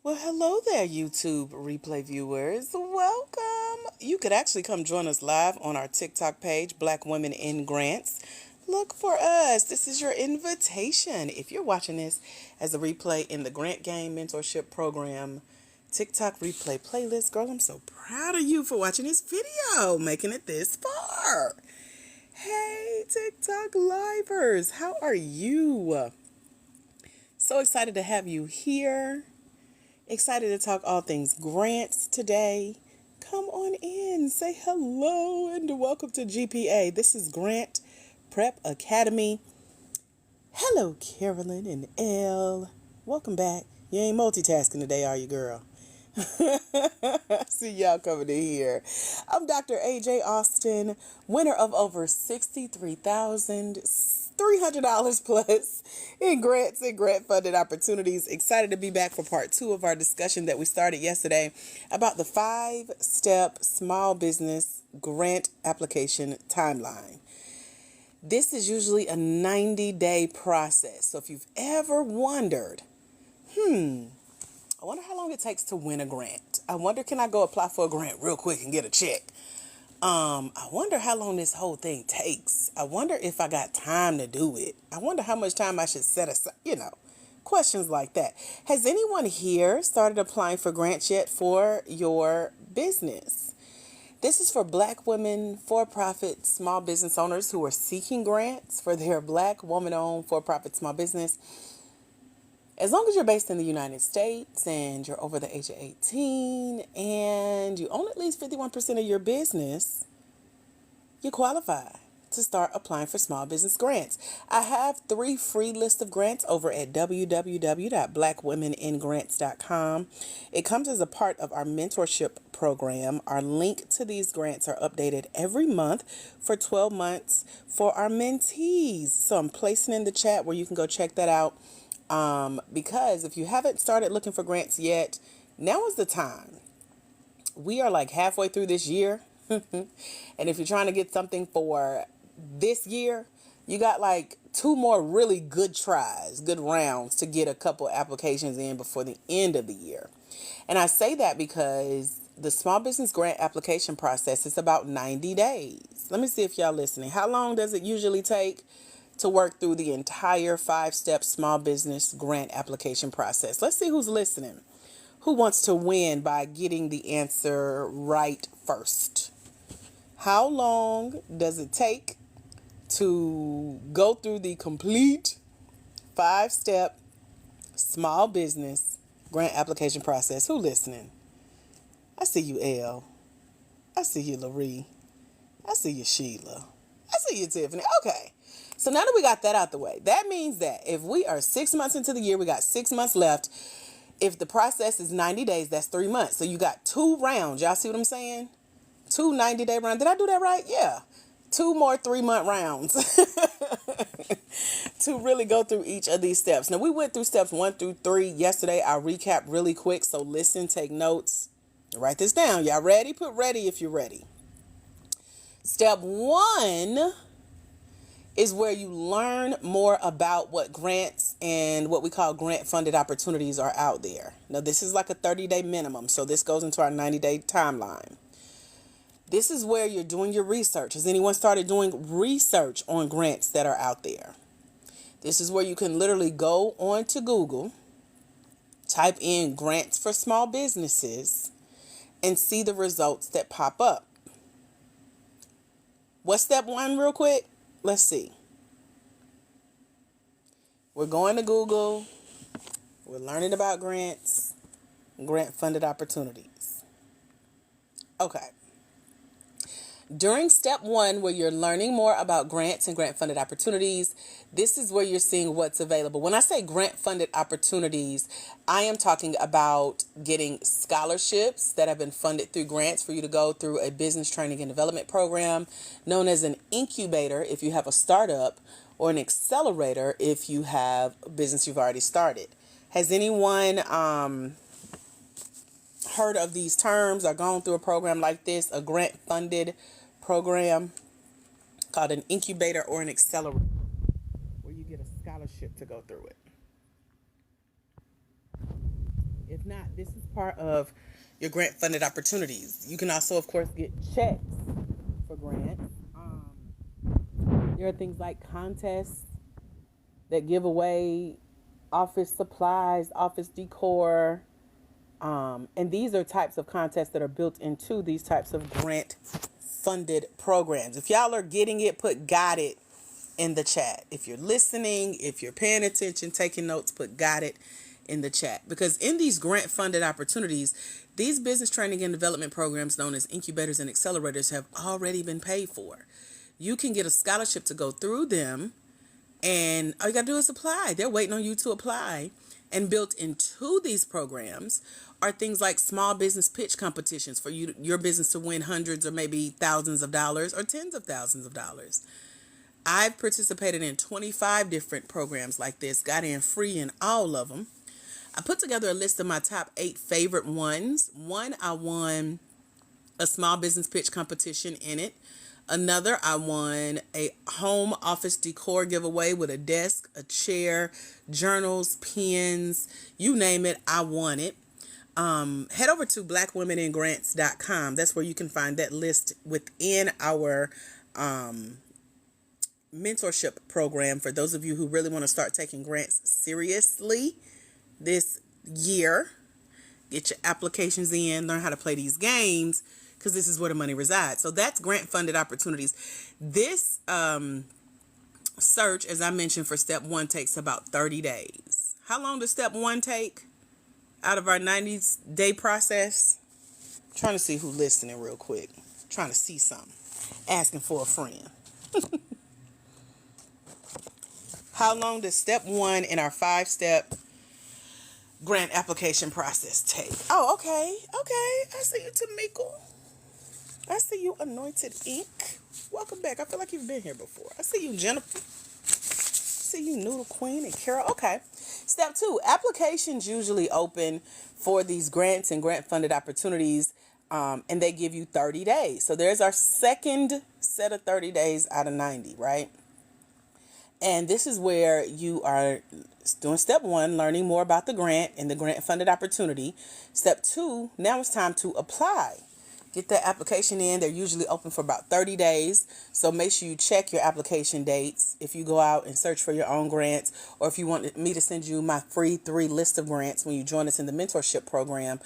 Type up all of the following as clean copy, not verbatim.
Well, hello there, YouTube replay viewers. Welcome. You could actually come join us live on our TikTok page, Black Women in Grants. Look for us. This is your invitation. If you're watching this as a replay in the Grant Game Mentorship Program TikTok replay playlist, girl, I'm so proud of you for watching this video, making it this far. Hey, TikTok livers, how are you? So excited to have you here. Excited to talk all things grants today. Come on in, say hello, and welcome to GPA. This is Grant Prep Academy. Hello, Carolyn and Elle. Welcome back. You ain't multitasking today, are you, girl? See y'all coming in here. I'm Dr. AJ Austin, winner of over $63,300 plus in grants and grant funded opportunities. Excited to be back for part 2 of our discussion that we started yesterday about the 5-step small business grant application timeline. This is usually a 90-day process. So if you've ever wondered, I wonder how long it takes to win a grant. I wonder, can I go apply for a grant real quick and get a check? I wonder how long this whole thing takes. I wonder if I got time to do it. I wonder how much time I should set aside, questions like that. Has anyone here started applying for grants yet for your business? This is for Black women, for-profit small business owners who are seeking grants for their Black woman-owned for-profit small business. As long as you're based in the United States and you're over the age of 18 and you own at least 51% of your business, you qualify to start applying for small business grants. I have 3 free lists of grants over at www.blackwomeningrants.com. It comes as a part of our mentorship program. Our link to these grants are updated every month for 12 months for our mentees. So I'm placing in the chat where you can go check that out. Because if you haven't started looking for grants yet, now is the time. We are like halfway through this year. And if you're trying to get something for this year, you got like 2 more really good tries, good rounds to get a couple applications in before the end of the year. And I say that because the small business grant application process is about 90 days. Let me see if y'all listening. How long does it usually take to work through the entire 5-step small business grant application process? Let's see who's listening. Who wants to win by getting the answer right first? How long does it take to go through the complete 5-step small business grant application process? Who listening? I see you, Elle. I see you, Laree. I see you, Sheila. I see you, Tiffany. Okay. So now that we got that out the way, that means that if we are 6 months into the year, we got 6 months left. If the process is 90 days, that's 3 months. So you got 2 rounds. Y'all see what I'm saying? 2 90-day rounds. Did I do that right? Yeah. 2 more 3-month rounds to really go through each of these steps. Now, we went through steps 1 through 3 yesterday. I'll recap really quick. So listen, take notes, write this down. Y'all ready? Put ready if you're ready. Step 1 is where you learn more about what grants and what we call grant funded opportunities are out there. Now, this is like a 30-day minimum, so this goes into our 90-day timeline. This is where you're doing your research. Has anyone started doing research on grants that are out there? This is where you can literally go onto Google, type in grants for small businesses, and see the results that pop up. What's step 1 real quick? Let's see. We're going to Google. We're learning about grants, grant funded opportunities. Okay. During step 1, where you're learning more about grants and grant funded opportunities, this is where you're seeing what's available. When I say grant funded opportunities, I am talking about getting scholarships that have been funded through grants for you to go through a business training and development program known as an incubator if you have a startup, or an accelerator if you have a business you've already started. Has anyone heard of these terms or gone through a program like this, a grant funded program called an incubator or an accelerator, where you get a scholarship to go through it? If not, this is part of your grant funded opportunities. You can also, of course, get checks for grants. There are things like contests that give away office supplies, office decor. And these are types of contests that are built into these types of grant funded programs. If y'all are getting it, put got it in the chat. If you're listening, if you're paying attention, taking notes, put got it in the chat. Because in these grant funded opportunities, these business training and development programs known as incubators and accelerators have already been paid for. You can get a scholarship to go through them, and all you got to do is apply. They're waiting on you to apply. And built into these programs are things like small business pitch competitions for your business to win hundreds or maybe thousands of dollars or tens of thousands of dollars. I've participated in 25 different programs like this, got in free in all of them. I put together a list of my top 8 favorite ones. One, I won a small business pitch competition in it. Another, I won a home office decor giveaway with a desk, a chair, journals, pens, you name it, I won it. Head over to blackwomeningrants.com. That's where you can find that list within our mentorship program for those of you who really want to start taking grants seriously this year. Get your applications in, learn how to play these games, because this is where the money resides. So that's grant funded opportunities. This search, as I mentioned, for step 1 takes about 30 days. How long does step 1 take out of our 90-day process? I'm trying to see who's listening real quick. I'm trying to see something. Asking for a friend. How long does step 1 in our 5-step grant application process take? Oh, okay. I see you, Tamika. I see you, Anointed Ink. Welcome back. I feel like you've been here before. I see you, Jennifer. I see you, Noodle Queen and Carol. Okay. Step 2, applications usually open for these grants and grant funded opportunities, and they give you 30 days. So there's our second set of 30 days out of 90, right? And this is where you are doing step 1, learning more about the grant and the grant funded opportunity. Step 2, now it's time to apply. Get that application in. They're usually open for about 30 days. So make sure you check your application dates if you go out and search for your own grants, or if you want me to send you my free 3 list of grants when you join us in the mentorship program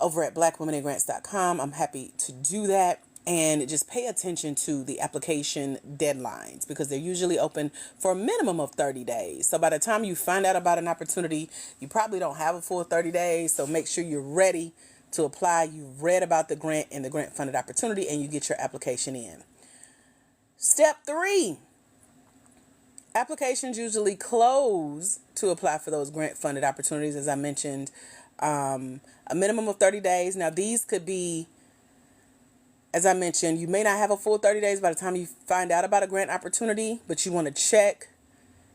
over at blackwomeningrants.com. I'm happy to do that. And just pay attention to the application deadlines, because they're usually open for a minimum of 30 days. So by the time you find out about an opportunity, you probably don't have a full 30 days. So make sure you're ready to apply. You've read about the grant and the grant funded opportunity, and you get your application in. Step 3, applications usually close to apply for those grant funded opportunities. As I mentioned, a minimum of 30 days. Now these could be, as I mentioned, you may not have a full 30 days by the time you find out about a grant opportunity, but you want to check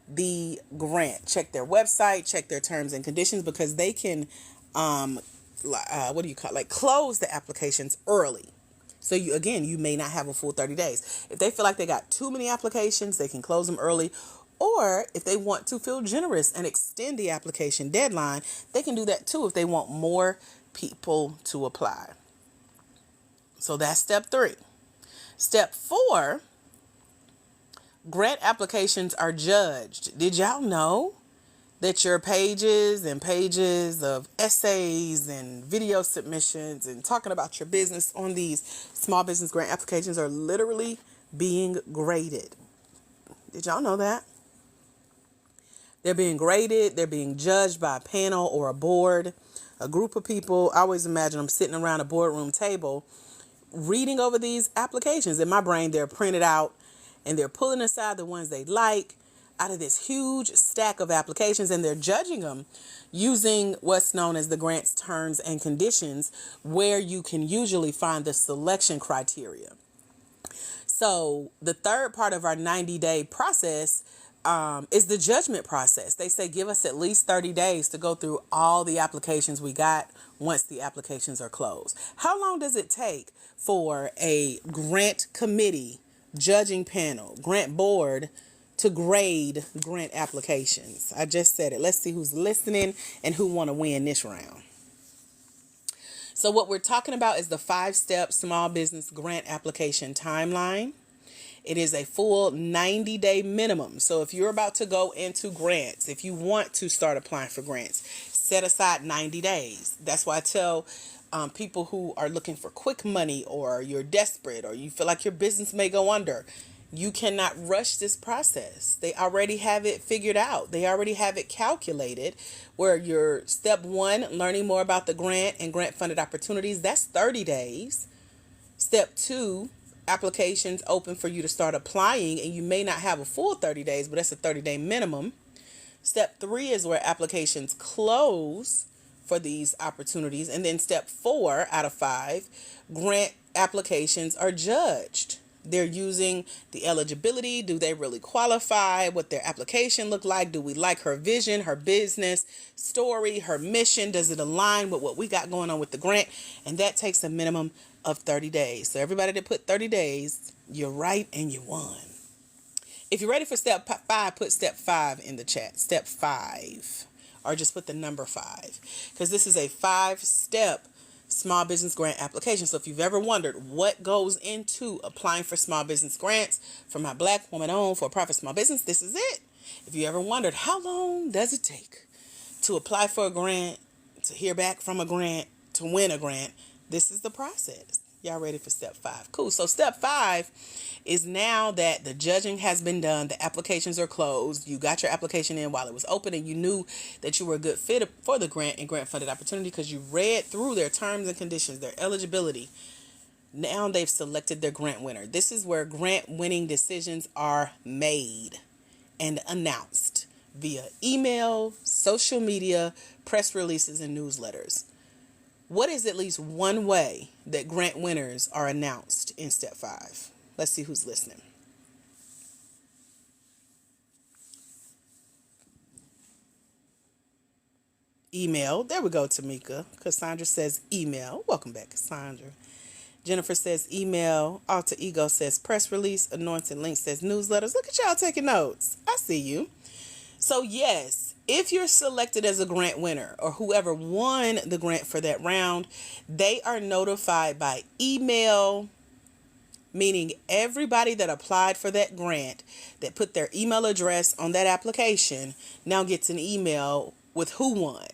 the grant, check their website, check their terms and conditions, because they can, close the applications early. So you may not have a full 30 days. If they feel like they got too many applications, they can close them early. Or if they want to feel generous and extend the application deadline, they can do that too if they want more people to apply. So that's step 3. Step 4, grant applications are judged. Did y'all know that your pages and pages of essays and video submissions and talking about your business on these small business grant applications are literally being graded? Did y'all know that? They're being graded. They're being judged by a panel or a board, a group of people. I always imagine them sitting around a boardroom table reading over these applications. In my brain, they're printed out and they're pulling aside the ones they like out of this huge stack of applications, and they're judging them using what's known as the grant's terms and conditions, where you can usually find the selection criteria. So the third part of our 90-day process is the judgment process. They say give us at least 30 days to go through all the applications we got once the applications are closed. How long does it take for a grant committee, judging panel, grant board to grade grant applications? I just said it. Let's see who's listening and who want to win this round. So what we're talking about is the 5-step small business grant application timeline. It is a full 90-day minimum. So if you're about to go into grants, if you want to start applying for grants, set aside 90 days. That's why I tell people who are looking for quick money, or you're desperate, or you feel like your business may go under, you cannot rush this process. They already have it figured out. They already have it calculated, where your step 1, learning more about the grant and grant funded opportunities, that's 30 days. Step 2, applications open for you to start applying, and you may not have a full 30 days, but that's a 30-day minimum. Step 3 is where applications close for these opportunities. And then step 4 out of 5, grant applications are judged. They're using the eligibility. Do they really qualify? What their application look like? Do we like her vision, her business story, her mission? Does it align with what we got going on with the grant? And that takes a minimum of 30 days. So everybody that put 30 days, you're right and you won. If you're ready for step 5, put step 5 in the chat. Step 5. Or just put the number 5. Because this is a 5-step small business grant application. So if you've ever wondered what goes into applying for small business grants for my Black woman-owned for-profit small business, this is it. If you ever wondered how long does it take to apply for a grant, to hear back from a grant, to win a grant, this is the process. Y'all ready for step 5? Cool. So step 5 is now that the judging has been done, the applications are closed, you got your application in while it was open, and you knew that you were a good fit for the grant and grant funded opportunity because you read through their terms and conditions, their eligibility. Now they've selected their grant winner. This is where grant winning decisions are made and announced via email, social media, press releases, and newsletters. What is at least one way that grant winners are announced in step 5? Let's see who's listening. Email. There we go, Tamika. Cassandra says email. Welcome back, Cassandra. Jennifer says email. Alter Ego says press release. Anointed Link says newsletters. Look at y'all taking notes. I see you. So yes, if you're selected as a grant winner, or whoever won the grant for that round, they are notified by email, meaning everybody that applied for that grant, that put their email address on that application, now gets an email with who won.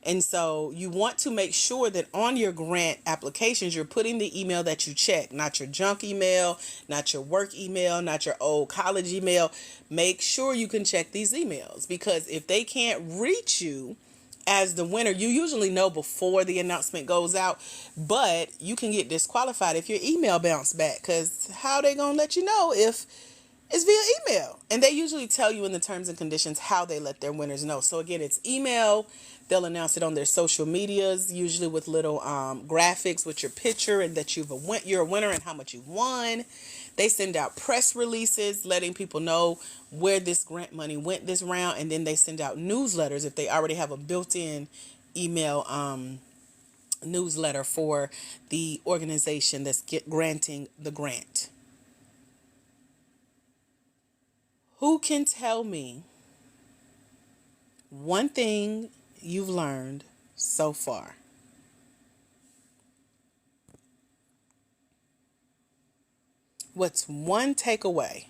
And so you want to make sure that on your grant applications, you're putting the email that you check, not your junk email, not your work email, not your old college email. Make sure you can check these emails, because if they can't reach you as the winner, you usually know before the announcement goes out, but you can get disqualified if your email bounced back, because how they gonna let you know if it's via email? And they usually tell you in the terms and conditions how they let their winners know. So again, it's email. They'll announce it on their social medias, usually with little graphics with your picture and that you're a winner and how much you won. They send out press releases letting people know where this grant money went this round, and then they send out newsletters if they already have a built-in email newsletter for the organization that's granting the grant. Who can tell me one thing you've learned so far? What's one takeaway?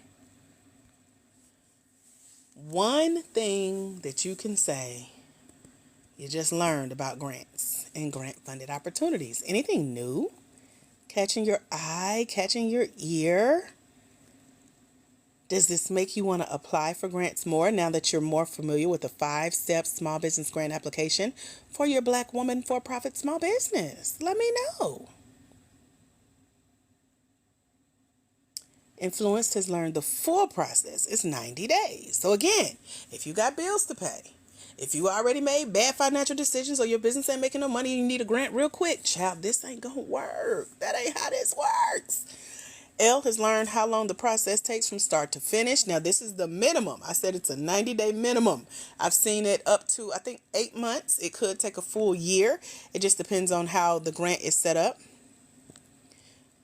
One thing that you can say you just learned about grants and grant funded opportunities. Anything new? Catching your eye, catching your ear? Does this make you want to apply for grants more now that you're more familiar with the 5-step small business grant application for your Black woman for-profit small business? Let me know. Influenced has learned the full process is 90 days. So again, if you got bills to pay, if you already made bad financial decisions, or your business ain't making no money and you need a grant real quick, child, this ain't gonna work. That ain't how this works. Elle has learned how long the process takes from start to finish. Now, this is the minimum. I said it's a 90-day minimum. I've seen it up to, I think, 8 months. It could take a full year. It just depends on how the grant is set up.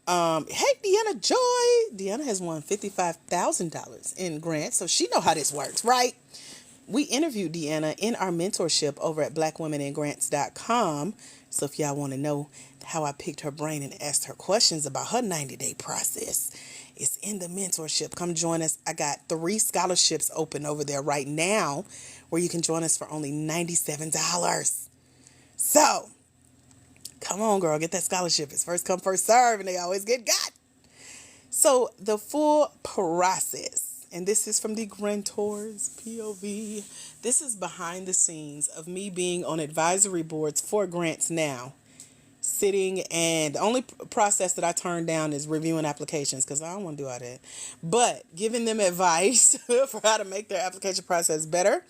Hey, Deanna Joy. Deanna has won $55,000 in grants, so she know how this works, right? We interviewed Deanna in our mentorship over at blackwomenandgrants.com. So if y'all want to know how I picked her brain and asked her questions about her 90-day process, it's in the mentorship. Come join us. I got 3 scholarships open over there right now where you can join us for only $97. So come on, girl, get that scholarship. It's first come, first serve, and they always get got. So the full process, and this is from the grantor's POV. This is behind the scenes of me being on advisory boards for grants now. Sitting, and the only process that I turn down is reviewing applications because I don't want to do all that. But giving them advice for how to make their application process better,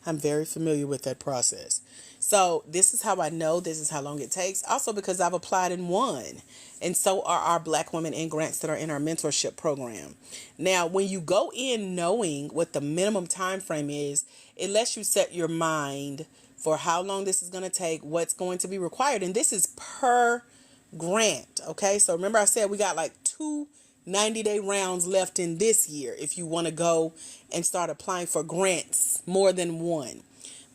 I'm very familiar with that process. So this is how I know, this is how long it takes. Also because I've applied and won. And so are our Black women in grants that are in our mentorship program. Now, when you go in knowing what the minimum time frame is, it lets you set your mind for how long this is going to take, what's going to be required. And this is per grant. Okay. So remember I said we got like 2 90-day rounds left in this year if you want to go and start applying for grants, more than one.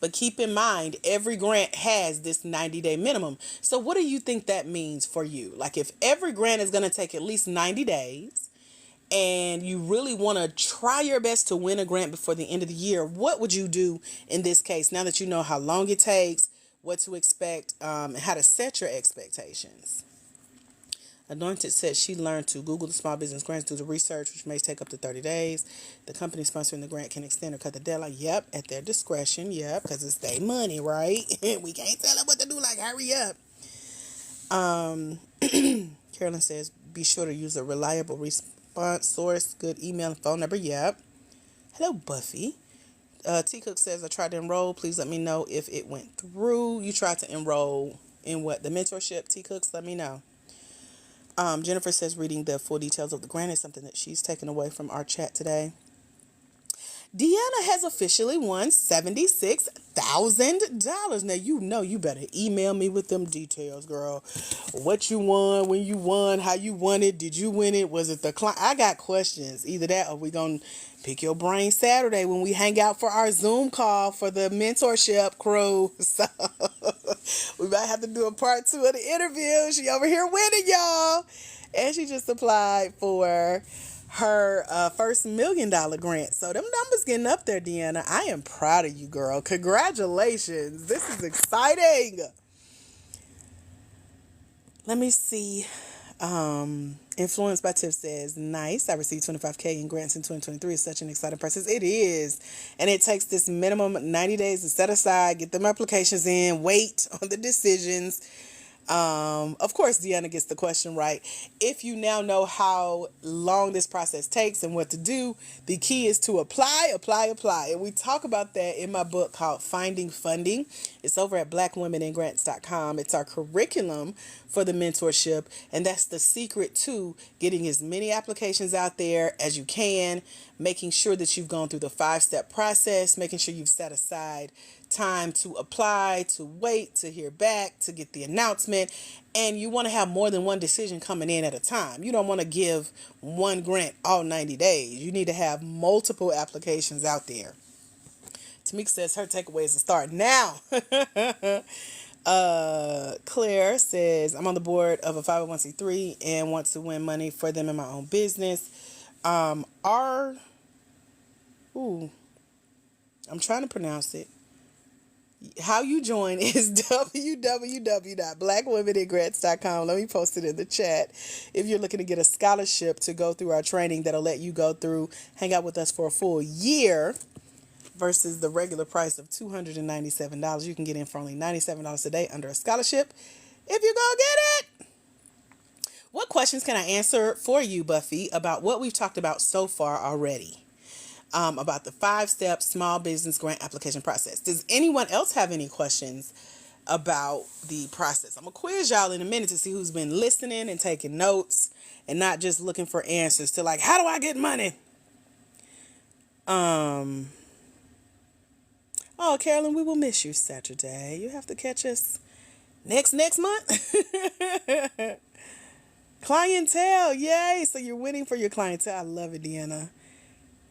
But keep in mind, every grant has this 90-day minimum. So what do you think that means for you? Like if every grant is going to take at least 90 days and you really want to try your best to win a grant before the end of the year, what would you do in this case now that you know how long it takes, what to expect, and how to set your expectations? Anointed said she learned to Google the small business grants, do the research, which may take up to 30 days. The company sponsoring the grant can extend or cut the deadline. Yep, at their discretion. Yep, because it's their money, right? We can't tell them what to do, like, hurry up. Carolyn says, be sure to use a reliable response source, good email and phone number. Yep. Hello, Buffy. T. Cook says, I tried to enroll. Please let me know if it went through. You tried to enroll in what? The mentorship, T. Cooks? Let me know. Jennifer says reading the full details of the grant is something that she's taken away from our chat today. Deanna has officially won $76,000. Now, you know you better email me with them details, girl. What you won, when you won, how you won it, did you win it, was it the client? I got questions. Either that or we going to pick your brain Saturday when we hang out for our Zoom call for the mentorship crew. So we might have to do a part 2 of the interview. She over here winning, y'all. And she just applied for her first $1 million grant. So them numbers getting up there, Deanna. I am proud of you, girl. Congratulations. This is exciting. Let me see. Influenced by Tiff says, nice. I received $25K in grants in 2023. It's such an exciting process. It is. And it takes this minimum 90 days to set aside, get them applications in, wait on the decisions. Of course, Deanna gets the question right. If you now know how long this process takes and what to do, the key is to apply. And we talk about that in my book called Finding Funding. It's over at blackwomenandgrants.com. It's our curriculum for the mentorship. And that's the secret to getting as many applications out there as you can, making sure that you've gone through the 5-step process, making sure you've set aside time to apply, to wait, to hear back, to get the announcement. And you want to have more than one decision coming in at a time. You don't want to give one grant all 90 days. You need to have multiple applications out there. Tamika says her takeaway is to start now. Claire says, I'm on the board of a 501c3 and want to win money for them in my own business. I'm trying to pronounce it. How you join is www.blackwomenandgrants.com. Let me post it in the chat. If you're looking to get a scholarship to go through our training that'll let you go through, hang out with us for a full year versus the regular price of $297. You can get in for only $97 a day under a scholarship if you go get it. What questions can I answer for you, Buffy, about what we've talked about so far already? About the 5-step small business grant application process. Does anyone else have any questions about the process? I'm going to quiz y'all in a minute to see who's been listening and taking notes and not just looking for answers to like, how do I get money? Oh, Carolyn, we will miss you Saturday. You have to catch us next month. Clientele, yay. So you're winning for your clientele. I love it, Deanna.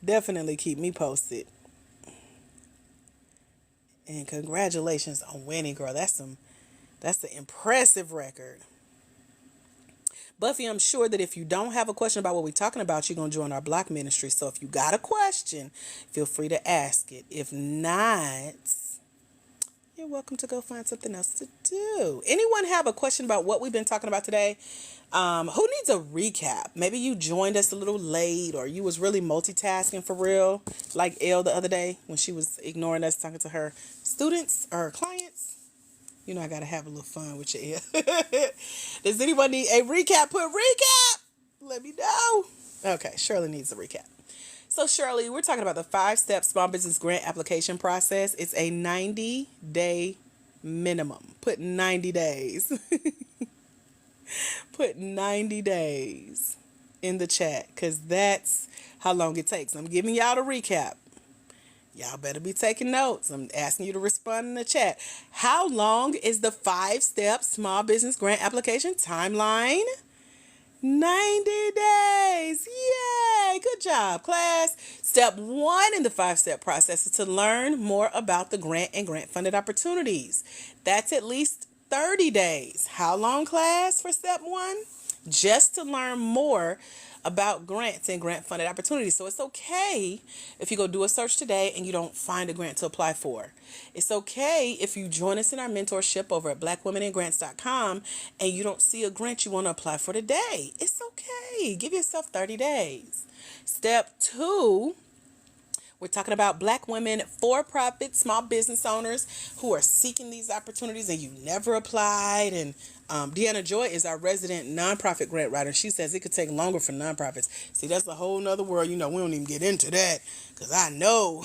Definitely keep me posted. And congratulations on winning, girl. That's an impressive record. Buffy, I'm sure that if you don't have a question about what we're talking about, you're going to join our block ministry. So if you got a question, feel free to ask it. If not, you're welcome to go find something else to do. Anyone have a question about what we've been talking about today? Who needs a recap? Maybe you joined us a little late, or you was really multitasking for real, like Elle the other day when she was ignoring us talking to her students or her clients. You know I gotta have a little fun with you, Elle. Does anyone need a recap? Put recap. Let me know. Okay, Shirley needs a recap. So Shirley, we're talking about the 5-step small business grant application process. It's a 90-day minimum. Put 90 days. Put 90 days in the chat because that's how long it takes. I'm giving y'all the recap. Y'all better be taking notes. I'm asking you to respond in the chat. How long is the 5-step small business grant application timeline? 90 days. Yay. Good job, class. Step 1 in the 5-step process is to learn more about the grant and grant funded opportunities. That's at least 30 days. How long, class, for step 1? Just to learn more about grants and grant funded opportunities. So it's okay if you go do a search today and you don't find a grant to apply for. It's okay if you join us in our mentorship over at blackwomenandgrants.com and you don't see a grant you want to apply for today. It's okay. Give yourself 30 days. Step 2, we're talking about Black women, for-profit, small business owners who are seeking these opportunities and you never applied. And Deanna Joy is our resident nonprofit grant writer. She says it could take longer for nonprofits. See, that's a whole nother world. You know, we don't even get into that because I know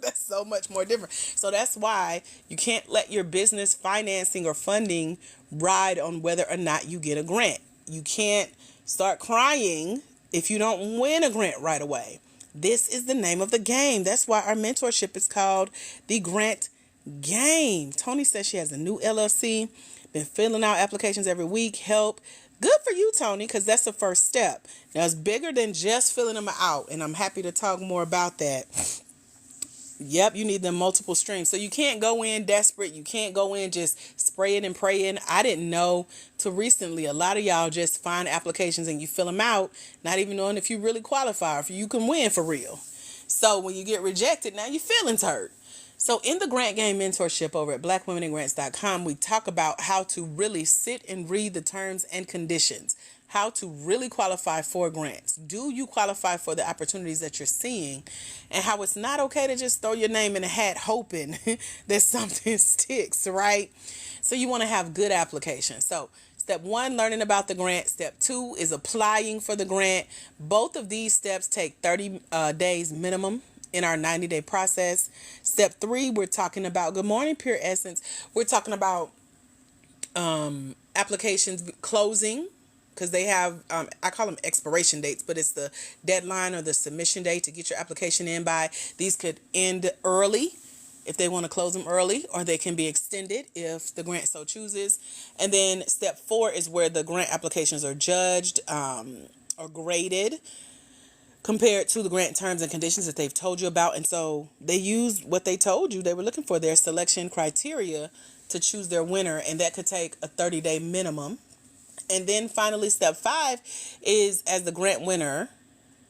that's so much more different. So that's why you can't let your business financing or funding ride on whether or not you get a grant. You can't start crying if you don't win a grant right away. This is the name of the game. That's why our mentorship is called the Grant Game. Tony says she has a new LLC, been filling out applications every week. Help. Good for you, Tony, because that's the first step. Now, it's bigger than just filling them out, and I'm happy to talk more about that. Yep, you need them multiple streams. So you can't go in desperate. You can't go in just spraying and praying. I didn't know till recently. A lot of y'all just find applications and you fill them out, not even knowing if you really qualify or if you can win for real. So when you get rejected, now your feelings hurt. So in the Grant Game Mentorship over at blackwomenandgrants.com, we talk about how to really sit and read the terms and conditions, how to really qualify for grants. Do you qualify for the opportunities that you're seeing? And how it's not okay to just throw your name in a hat hoping that something sticks, right? So you want to have good applications. So step 1, learning about the grant. Step 2 is applying for the grant. Both of these steps take 30 days minimum in our 90-day process. Step 3, we're talking about, good morning, Pure Essence. We're talking about applications closing, because they have, I call them expiration dates, but it's the deadline or the submission date to get your application in by. These could end early if they want to close them early, or they can be extended if the grant so chooses. And then step 4 is where the grant applications are judged or graded compared to the grant terms and conditions that they've told you about. And so they used what they told you they were looking for, their selection criteria, to choose their winner. And that could take a 30-day minimum. And then finally, step 5 is, as the grant winner,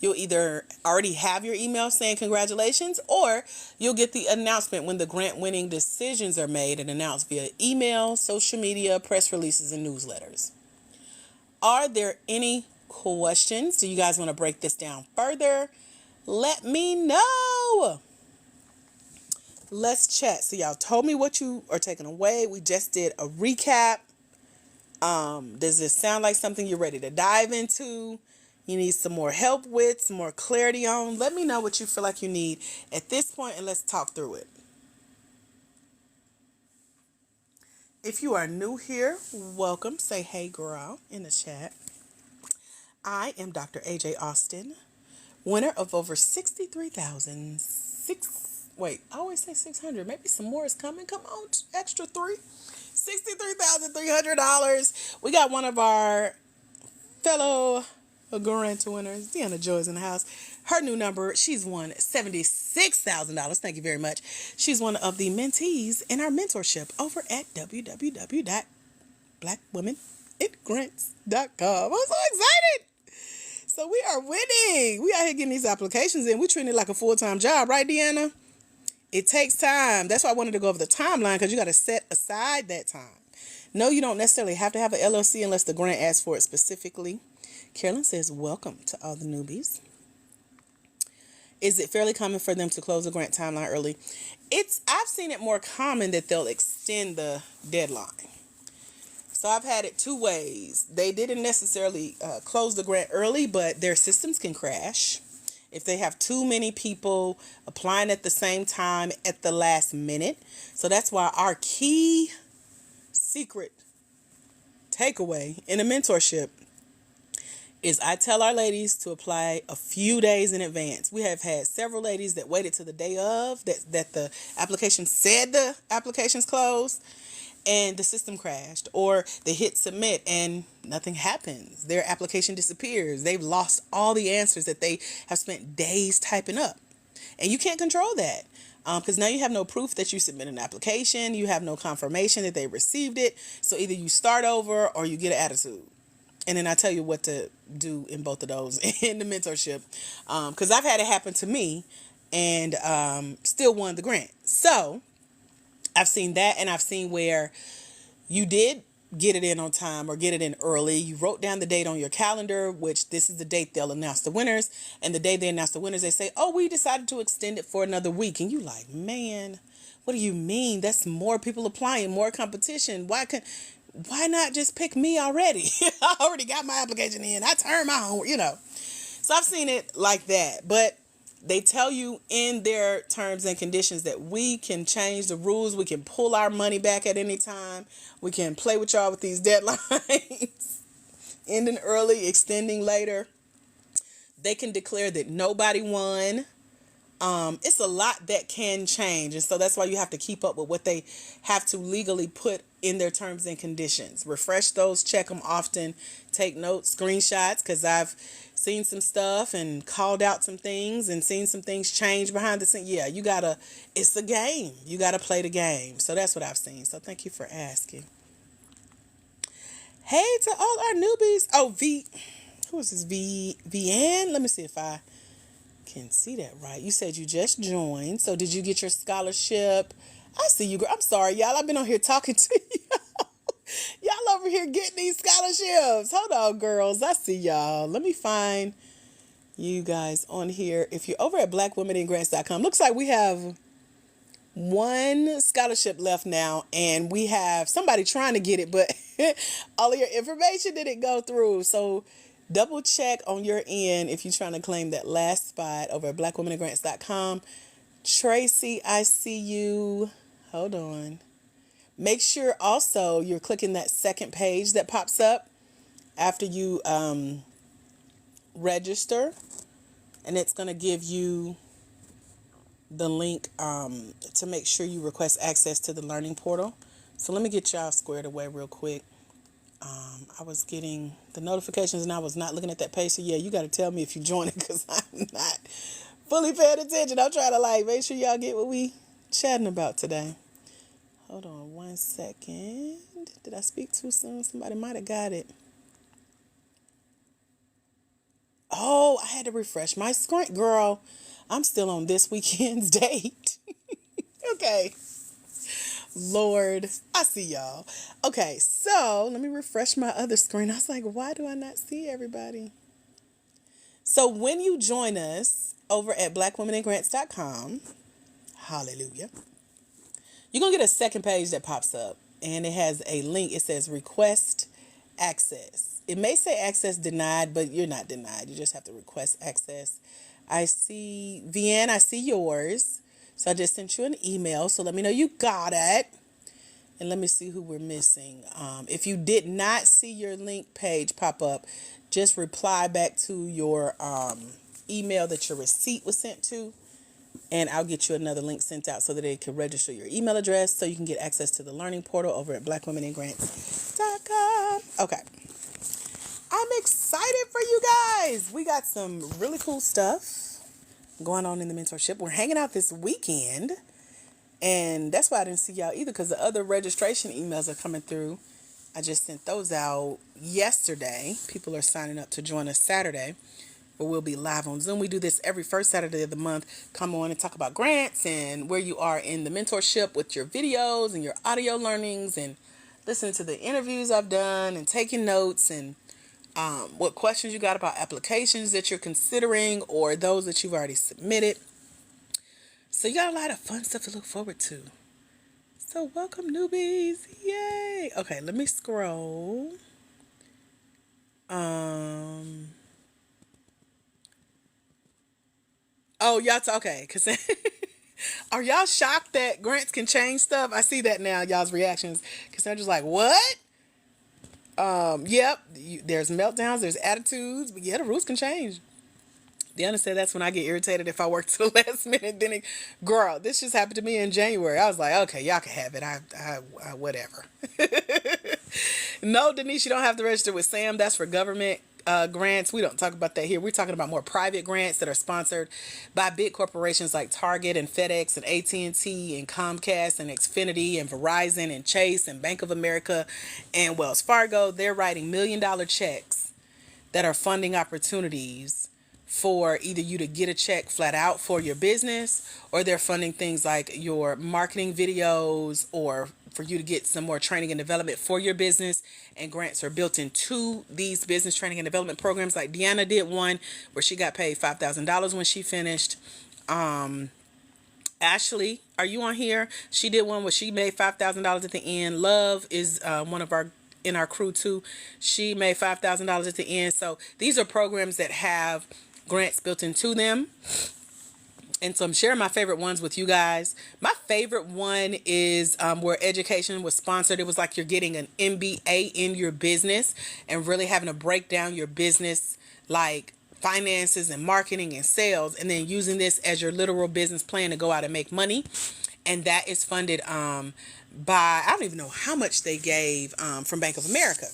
you'll either already have your email saying congratulations, or you'll get the announcement when the grant winning decisions are made and announced via email, social media, press releases, and newsletters. Are there any questions? Do you guys want to break this down further? Let me know. Let's chat. So y'all told me what you are taking away. We just did a recap. Does this sound like something you're ready to dive into? You need some more help with, some more clarity on? Let me know what you feel like you need at this point, and let's talk through it. If you are new here, welcome. Say hey girl in the chat. I am Dr. AJ Austin, winner of over 63,000. Wait, I always say 600. Maybe some more is coming. Come on, extra 3. $63,300. We got one of our fellow A grant winner. Deanna Joy's in the house. Her new number, she's won $76,000. Thank you very much. She's one of the mentees in our mentorship over at www.blackwomenitgrants.com. I'm so excited. So we are winning. We out here getting these applications in. We're treating it like a full-time job, right, Deanna? It takes time. That's why I wanted to go over the timeline, because you got to set aside that time. No, you don't necessarily have to have an LLC unless the grant asks for it specifically. Carolyn says, welcome to all the newbies. Is it fairly common for them to close the grant timeline early? I've seen it more common that they'll extend the deadline. So I've had it two ways. They didn't necessarily close the grant early, but their systems can crash if they have too many people applying at the same time at the last minute. So that's why our key secret takeaway in a mentorship is I tell our ladies to apply a few days in advance. We have had several ladies that waited to the day of that the application said the application's closed and the system crashed, or they hit submit and nothing happens. Their application disappears. They've lost all the answers that they have spent days typing up. And you can't control that because now you have no proof that you submitted an application. You have no confirmation that they received it. So either you start over or you get an attitude. And then I tell you what to do in both of those in the mentorship. Because I've had it happen to me and still won the grant. So I've seen that, and I've seen where you did get it in on time or get it in early. You wrote down the date on your calendar, which this is the date they'll announce the winners. And the day they announce the winners, they say, oh, we decided to extend it for another week. And you like, man, what do you mean? That's more people applying, more competition. Why not just pick me already? I already got my application in. I turned my homework, So I've seen it like that. But they tell you in their terms and conditions that we can change the rules. We can pull our money back at any time. We can play with y'all with these deadlines. Ending early, extending later. They can declare that nobody won. It's a lot that can change. And so that's why you have to keep up with what they have to legally put in their terms and conditions. Refresh those, check them often, take notes, screenshots, because I've seen some stuff and called out some things and seen some things change behind the scenes. Yeah, it's a game. You got to play the game. So that's what I've seen. So thank you for asking. Hey to all our newbies. Oh, who is this? VN? Let me see if I can see that right. You said you just joined. So did you get your scholarship? I see you, girl. I'm sorry, y'all. I've been on here talking to you. Y'all over here getting these scholarships. Hold on, girls. I see y'all. Let me find you guys on here. If you're over at blackwomenitgrants.com, looks like we have one scholarship left now, and we have somebody trying to get it, but all of your information didn't go through. So double check on your end if you're trying to claim that last spot over at blackwomenitgrants.com. Tracy, I see you. Hold on. Make sure also you're clicking that second page that pops up after you register, and it's going to give you the link to make sure you request access to the learning portal. So let me get y'all squared away real quick. I was getting the notifications and I was not looking at that page. So yeah, you got to tell me if you join it, because I'm not fully paying attention. I'm trying to make sure y'all get what we chatting about today. Hold on 1 second. Did I speak too soon? Somebody might have got it. Oh, I had to refresh my screen. Girl, I'm still on this weekend's date. Okay. Lord, I see y'all. Okay, so let me refresh my other screen. I was like, why do I not see everybody? So when you join us over at blackwomenitgrants.com, hallelujah, you're going to get a second page that pops up, and it has a link. It says request access. It may say access denied, but you're not denied. You just have to request access. I see, Vianne, I see yours. So I just sent you an email. So let me know you got it. And let me see who we're missing. If you did not see your link page pop up, just reply back to your email that your receipt was sent to, and I'll get you another link sent out so that it can register your email address so you can get access to the learning portal over at blackwomenitgrants.com. Okay. I'm excited for you guys. We got some really cool stuff going on in the mentorship. We're hanging out this weekend. And that's why I didn't see y'all either, because the other registration emails are coming through. I just sent those out yesterday. People are signing up to join us Saturday, where we'll be live on Zoom. We do this every first Saturday of the month. Come on and talk about grants and where you are in the mentorship with your videos and your audio learnings, and listen to the interviews I've done and taking notes, and what questions you got about applications that you're considering or those that you've already submitted. So you got a lot of fun stuff to look forward to. So welcome, newbies. Yay. Okay, let me scroll. Oh, okay. Cause are y'all shocked that grants can change stuff? I see that now, y'all's reactions. Cause they're just like, what? Yep. There's meltdowns, there's attitudes, but yeah, the rules can change. Deanna said that's when I get irritated if I work to the last minute. Girl, this just happened to me in January. I was like, okay, y'all can have it. I whatever. No, Denise, you don't have to register with SAM. That's for government grants. We don't talk about that here. We're talking about more private grants that are sponsored by big corporations like Target and FedEx and AT&T and Comcast and Xfinity and Verizon and Chase and Bank of America and Wells Fargo. They're writing $1 million checks that are funding opportunities for either you to get a check flat out for your business, or they're funding things like your marketing videos, or for you to get some more training and development for your business. And grants are built into these business training and development programs. Like Deanna did one where she got paid $5,000 when she finished. Ashley, are you on here? She did one where she made $5,000 at the end. Love is one of our in our crew too. She made $5,000 at the end. So these are programs that have grants built into them. And so I'm sharing my favorite ones with you guys. My favorite one is where education was sponsored. It was like you're getting an MBA in your business and really having to break down your business, like finances and marketing and sales, and then using this as your literal business plan to go out and make money. And that is funded by, I don't even know how much they gave from Bank of America.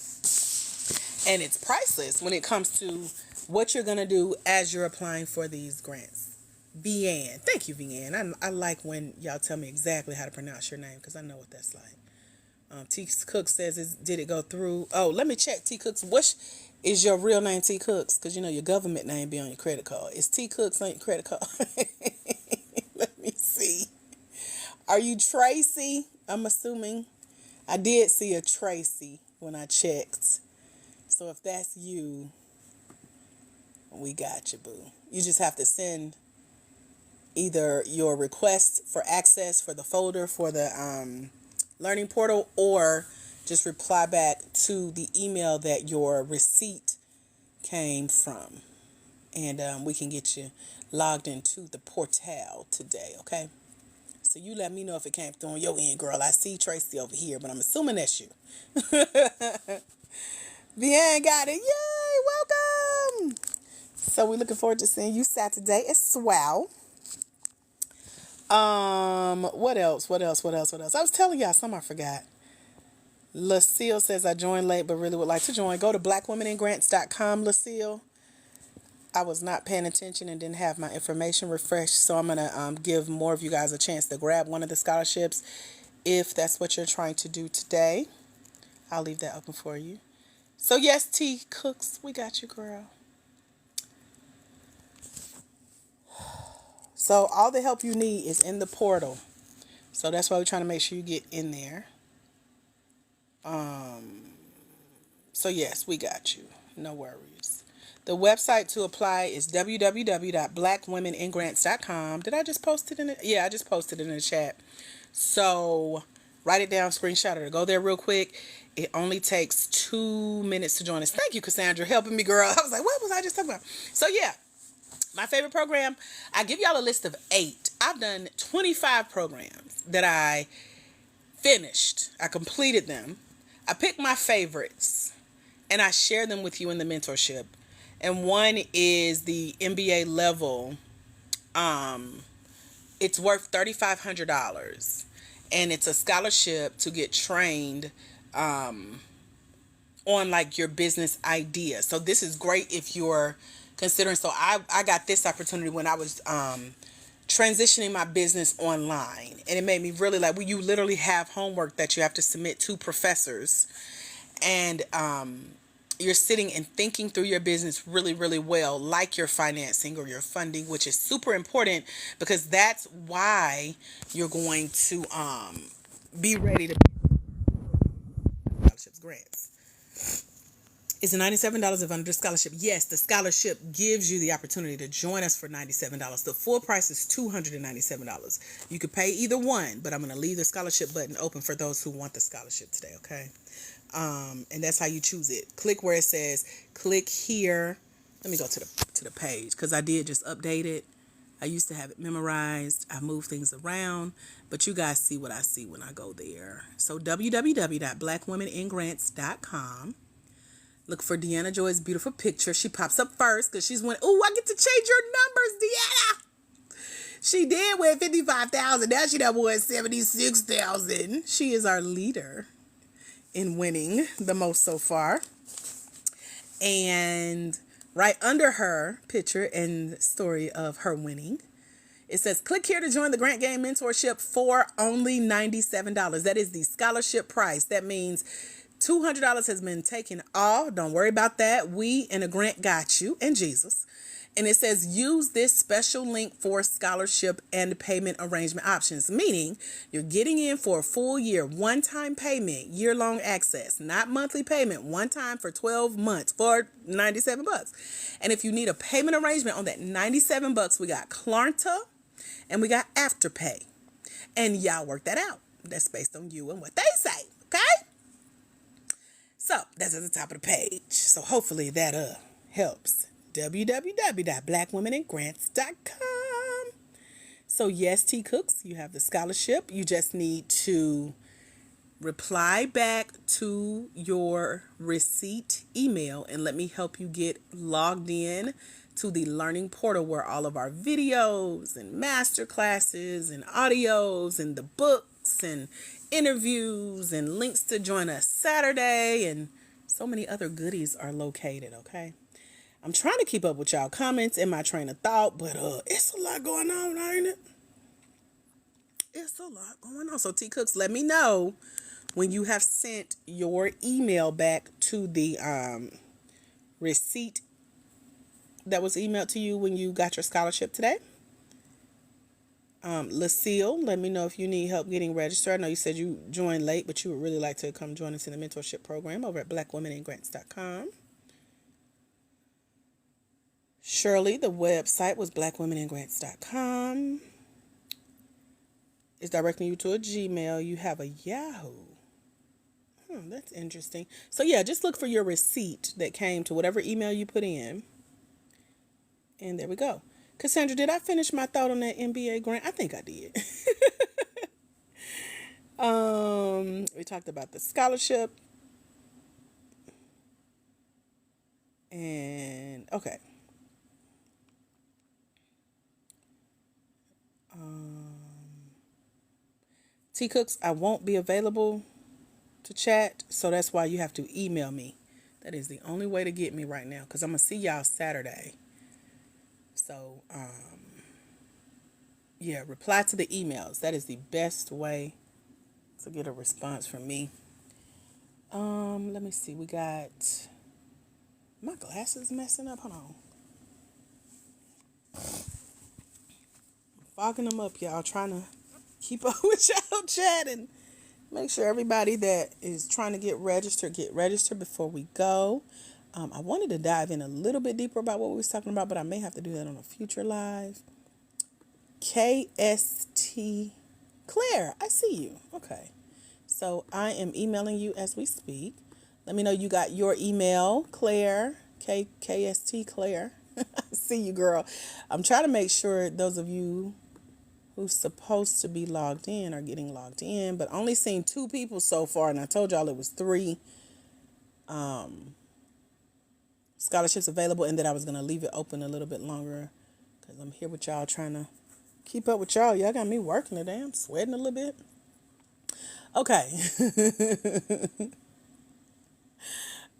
And it's priceless when it comes to what you're going to do as you're applying for these grants. Vianne. Thank you, Vianne. I like when y'all tell me exactly how to pronounce your name, because I know what that's like. T. Cook says, did it go through? Oh, let me check. T. Cooks, what is your real name, T. Cooks? Because you know your government name be on your credit card. Is T. Cooks on your credit card? Let me see. Are you Tracy? I'm assuming. I did see a Tracy when I checked. So if that's you, we got you, boo. You just have to send either your request for access for the folder for the learning portal, or just reply back to the email that your receipt came from. And we can get you logged into the portal today, okay? So you let me know if it came through on your end, girl. I see Tracy over here, but I'm assuming that's you. Vianne got it. Yay, welcome. So we're looking forward to seeing you Saturday as well. What else? I was telling y'all some I forgot. Lucille says, I joined late but really would like to join. Go to blackwomenandgrants.com, Lucille. I was not paying attention and didn't have my information refreshed, so I'm going to give more of you guys a chance to grab one of the scholarships if that's what you're trying to do today. I'll leave that open for you. So yes, T. Cooks, we got you, girl. So all the help you need is in the portal. So that's why we're trying to make sure you get in there. So yes, we got you. No worries. The website to apply is www.blackwomenandgrants.com. Did I just post it in it? Yeah, I just posted it in the chat. So write it down, screenshot it, or go there real quick. It only takes 2 minutes to join us. Thank you, Cassandra, helping me, girl. I was like, what was I just talking about? So yeah. My favorite program, I give y'all a list of 8. I've done 25 programs that I finished. I completed them. I picked my favorites and I share them with you in the mentorship. And one is the MBA level. It's worth $3,500, and it's a scholarship to get trained on like your business idea. So this is great if you're considering. So I got this opportunity when I was transitioning my business online, and it made me really like, well, you literally have homework that you have to submit to professors, and you're sitting and thinking through your business really, really well, like your financing or your funding, which is super important because that's why you're going to be ready to scholarships, grants. Is it $97 if under scholarship? Yes, the scholarship gives you the opportunity to join us for $97. The full price is $297. You could pay either one, but I'm going to leave the scholarship button open for those who want the scholarship today, okay? And that's how you choose it. Click where it says, click here. Let me go to the page because I did just update it. I used to have it memorized. I moved things around, but you guys see what I see when I go there. So www.blackwomeningrants.com. Look for Deanna Joy's beautiful picture. She pops up first because she's went, oh, I get to change your numbers, Deanna. She did win 55,000. Now she done won 76,000. She is our leader in winning the most so far. And right under her picture and story of her winning, it says, click here to join the Grant Game Mentorship for only $97. That is the scholarship price. That means $200 has been taken off. Don't worry about that. We and a grant got you and Jesus. And it says, use this special link for scholarship and payment arrangement options, meaning you're getting in for a full year, one-time payment, year-long access, not monthly payment, one time for 12 months for $97. And if you need a payment arrangement on that $97, we got Klarna and we got Afterpay. And y'all work that out. That's based on you and what they say, okay? So that's at the top of the page. So hopefully that helps. www.blackwomeningrants.com. So yes, T Cooks, you have the scholarship. You just need to reply back to your receipt email and let me help you get logged in to the learning portal where all of our videos and master classes and audios and the books and interviews and links to join us Saturday and so many other goodies are located, okay? I'm trying to keep up with y'all comments and my train of thought, but it's a lot going on, ain't it? It's a lot going on. So T Cooks, let me know when you have sent your email back to the receipt that was emailed to you when you got your scholarship today. Lucille, let me know if you need help getting registered. I know you said you joined late, but you would really like to come join us in the mentorship program over at blackwomeningrants.com. Shirley, the website was blackwomeningrants.com. It's directing you to a Gmail. You have a Yahoo. That's interesting. So yeah, just look for your receipt that came to whatever email you put in. And there we go. Cassandra, did I finish my thought on that MBA grant? I think I did. We talked about the scholarship. And okay. T Cooks, I won't be available to chat, so that's why you have to email me. That is the only way to get me right now, because I'm going to see y'all Saturday. So, yeah, reply to the emails. That is the best way to get a response from me. Let me see. We got my glasses messing up. Hold on. Fogging them up, y'all. Trying to keep up with y'all chat and make sure everybody that is trying to get registered before we go. I wanted to dive in a little bit deeper about what we was talking about, but I may have to do that on a future live. KST Claire, I see you. Okay. So I am emailing you as we speak. Let me know you got your email, Claire, KST Claire. I see you, girl. I'm trying to make sure those of you who's supposed to be logged in are getting logged in, but only seen 2 people so far, and I told y'all it was 3 scholarships available, and that I was going to leave it open a little bit longer because I'm here with y'all trying to keep up with y'all. Y'all got me working today. I'm sweating a little bit. Okay.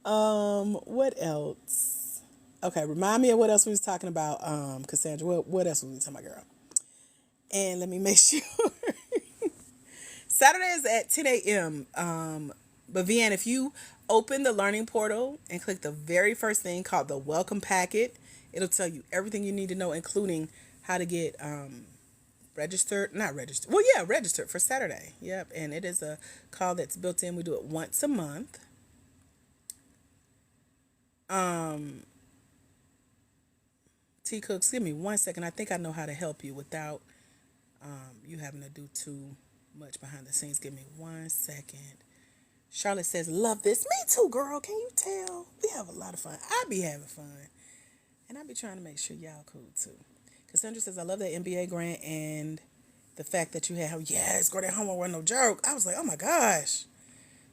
What else? Okay, remind me of what else we was talking about, Cassandra. What else was we talking about, girl? And let me make sure. Saturday is at 10 a.m. But Vian, if you open the learning portal and click the very first thing called the welcome packet, it'll tell you everything you need to know, including how to get registered, not registered. Well, yeah, registered for Saturday. Yep. And it is a call that's built in. We do it once a month. T Cooks, give me 1 second. I think I know how to help you without you having to do too much behind the scenes. Give me 1 second. Charlotte says, love this. Me too, girl. Can you tell? We have a lot of fun. I be having fun. And I be trying to make sure y'all cool too. Cassandra says, I love that MBA grant and the fact that you had, yes, girl, that homework wasn't no joke. I was like, oh my gosh.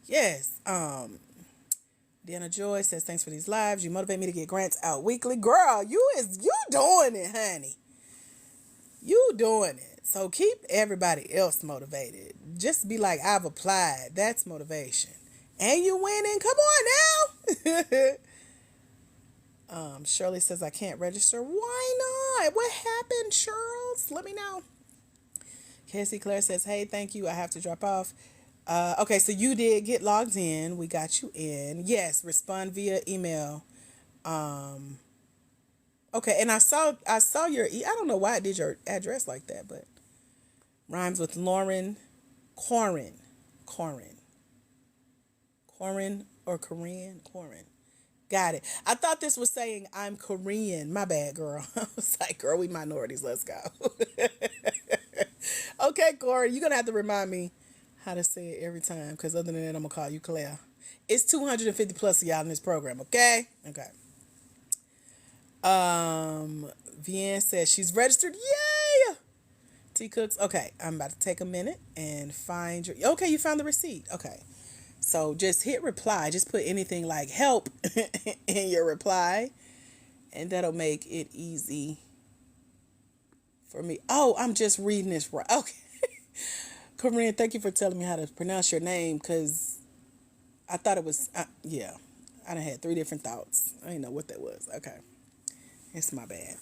Yes. Deanna Joy says, thanks for these lives. You motivate me to get grants out weekly. Girl, you doing it, honey. You doing it. So keep everybody else motivated. Just be like, I've applied. That's motivation. And you winning. Come on now. Shirley says, I can't register. Why not? What happened, Charles? Let me know. Cassie Claire says, hey, thank you. I have to drop off. Okay, so you did get logged in. We got you in. Yes, respond via email. Okay, and I saw your I don't know why I did your address like that, but rhymes with Lauren Corin or Korean. Got it. I thought this was saying I'm Korean. My bad, girl. I was like, girl, we minorities. Let's go. Okay, Corey, you're going to have to remind me how to say it every time, because other than that, I'm going to call you Claire. It's 250 plus of y'all in this program, okay? Okay. Vian says she's registered. Yay! T Cooks. Okay, I'm about to take a minute and find your... Okay, you found the receipt. Okay. So just hit reply. Just put anything like help in your reply, and that'll make it easy for me. Oh, I'm just reading this right. Okay. Corinne, thank you for telling me how to pronounce your name, because I thought it was... yeah. I done had 3 different thoughts. I didn't know what that was. Okay. It's my bad.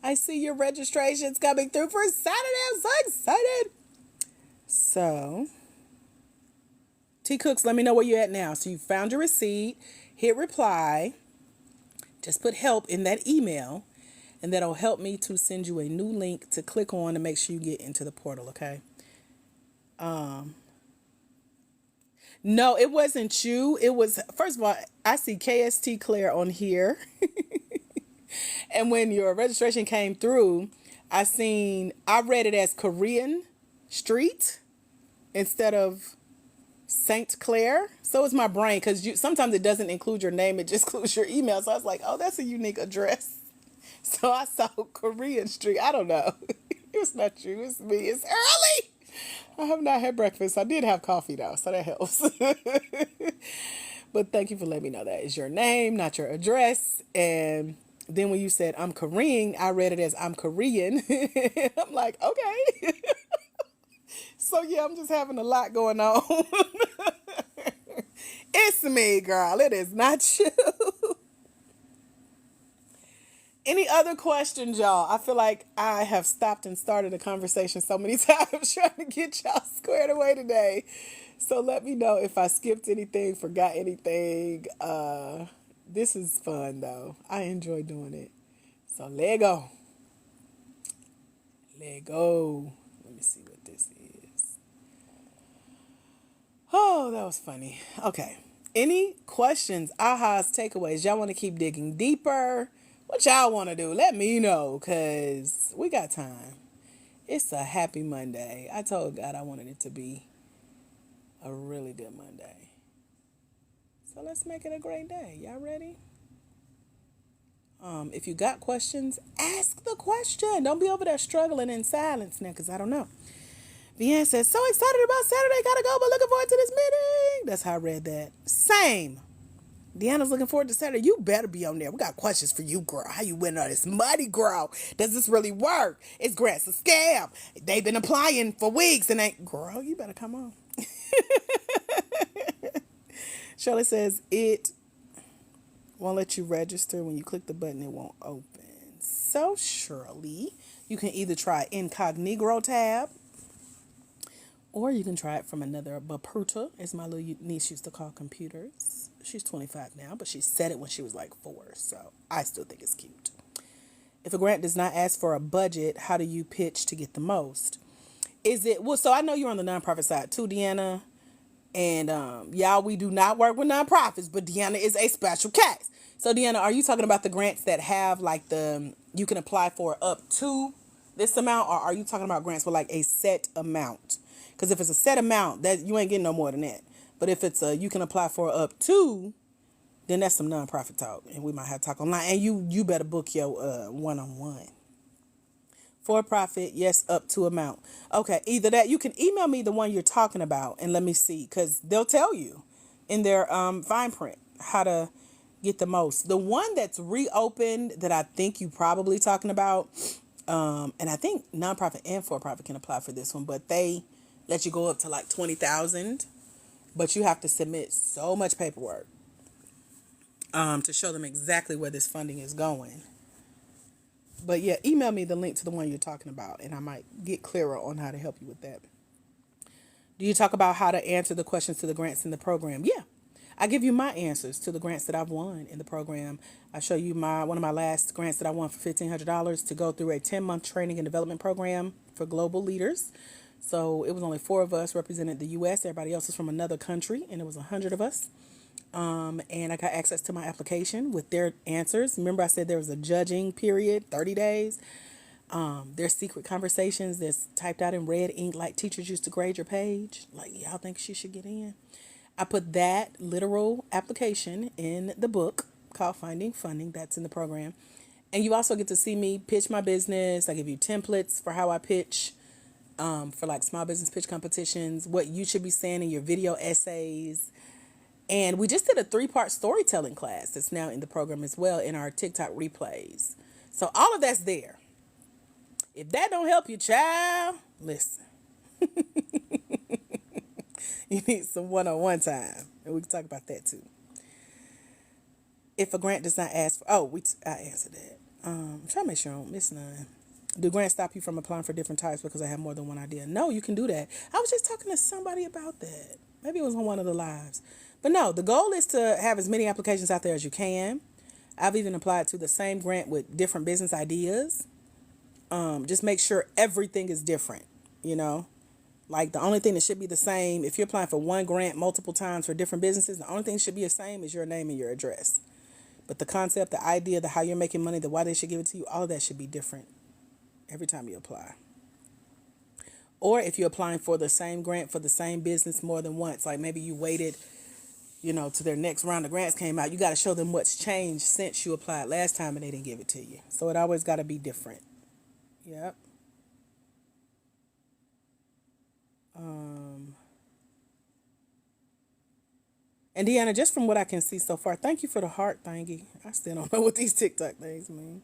I see your registration's coming through for Saturday. I'm so excited. So, T Cooks, let me know where you're at now. So you found your receipt, hit reply, just put help in that email, and that'll help me to send you a new link to click on to make sure you get into the portal, okay? No, it wasn't you. It was, first of all, I see KST Claire on here. And when your registration came through, I read it as Korean Street instead of St. Clair. So it's my brain, because sometimes it doesn't include your name. It just includes your email. So I was like, oh, that's a unique address. So I saw Korean Street. I don't know. It's not you. It's me. It's early. I have not had breakfast. I did have coffee, though, so that helps. But thank you for letting me know that is your name, not your address. And then when you said I'm Korean, I read it as I'm Korean. I'm like, okay. So yeah, I'm just having a lot going on. It's me, girl. It is not you. Any other questions, y'all? I feel like I have stopped and started a conversation so many times trying to get y'all squared away today. So let me know if I skipped anything, forgot anything. This is fun, though. I enjoy doing it. So let go. Let go. Let me see what this is. Oh, that was funny. Okay. Any questions, ahas, takeaways? Y'all want to keep digging deeper? What y'all want to do? Let me know, because we got time. It's a happy Monday. I told God I wanted it to be a really good Monday. So let's make it a great day. Y'all ready? If you got questions, ask the question. Don't be over there struggling in silence now, because I don't know. Vian says, so excited about Saturday. Gotta go, but looking forward to this meeting. That's how I read that. Same. Deanna's looking forward to Saturday. You better be on there. We got questions for you, girl. How you win all this money, girl? Does this really work? Is grants a scam? They've been applying for weeks and girl, you better come on. Shirley says it won't let you register. When you click the button, it won't open. So, Shirley, you can either try Incognito tab, or you can try it from another Baputa, as my little niece used to call computers. She's 25 now, but she said it when she was like 4, so I still think it's cute. If a grant does not ask for a budget, how do you pitch to get the most? Is it, well, so I know you're on the nonprofit side too, Deanna. And y'all, we do not work with nonprofits, but Deanna is a special case. So Deanna, are you talking about the grants that have like you can apply for up to this amount, or are you talking about grants with like a set amount? Because if it's a set amount, that you ain't getting no more than that. But if it's you can apply for up to, then that's some nonprofit talk, and we might have to talk online. And you better book your one-on-one. For profit, yes, up to amount. Okay, either that, you can email me the one you're talking about and let me see, because they'll tell you in their fine print how to get the most. The one that's reopened that I think you probably talking about, and I think nonprofit and for-profit can apply for this one, but they let you go up to like 20,000, but you have to submit so much paperwork to show them exactly where this funding is going. But yeah, email me the link to the one you're talking about, and I might get clearer on how to help you with that. Do you talk about how to answer the questions to the grants in the program? Yeah, I give you my answers to the grants that I've won in the program. I show you one of my last grants that I won for $1,500 to go through a 10-month training and development program for global leaders. So it was only 4 of us represented the U.S. Everybody else was from another country, and it was 100 of us. And I got access to my application with their answers. Remember I said there was a judging period, 30 days. There's secret conversations that's typed out in red ink like teachers used to grade your page. Like, y'all think she should get in? I put that literal application in the book called Finding Funding. That's in the program. And you also get to see me pitch my business. I give you templates for how I pitch for like small business pitch competitions, what you should be saying in your video essays. And we just did a 3-part storytelling class that's now in the program as well in our TikTok replays. So all of that's there. If that don't help you, child, listen. You need some one-on-one time. And we can talk about that too. If a grant does not ask for, I answered that. I'm trying to make sure I don't miss none. Do grants stop you from applying for different types because I have more than one idea? No, you can do that. I was just talking to somebody about that. Maybe it was on one of the lives. But no, the goal is to have as many applications out there as you can. I've even applied to the same grant with different business ideas. Just make sure everything is different, you know. Like the only thing that should be the same, if you're applying for one grant multiple times for different businesses, the only thing that should be the same is your name and your address. But the concept, the idea, the how you're making money, the why they should give it to you, all of that should be different every time you apply. Or if you're applying for the same grant for the same business more than once, like maybe you waited, to their next round of grants came out, you got to show them what's changed since you applied last time and they didn't give it to you. So it always got to be different. Yep. And Deanna, just from what I can see so far, thank you for the heart thingy. I still don't know what these TikTok things mean.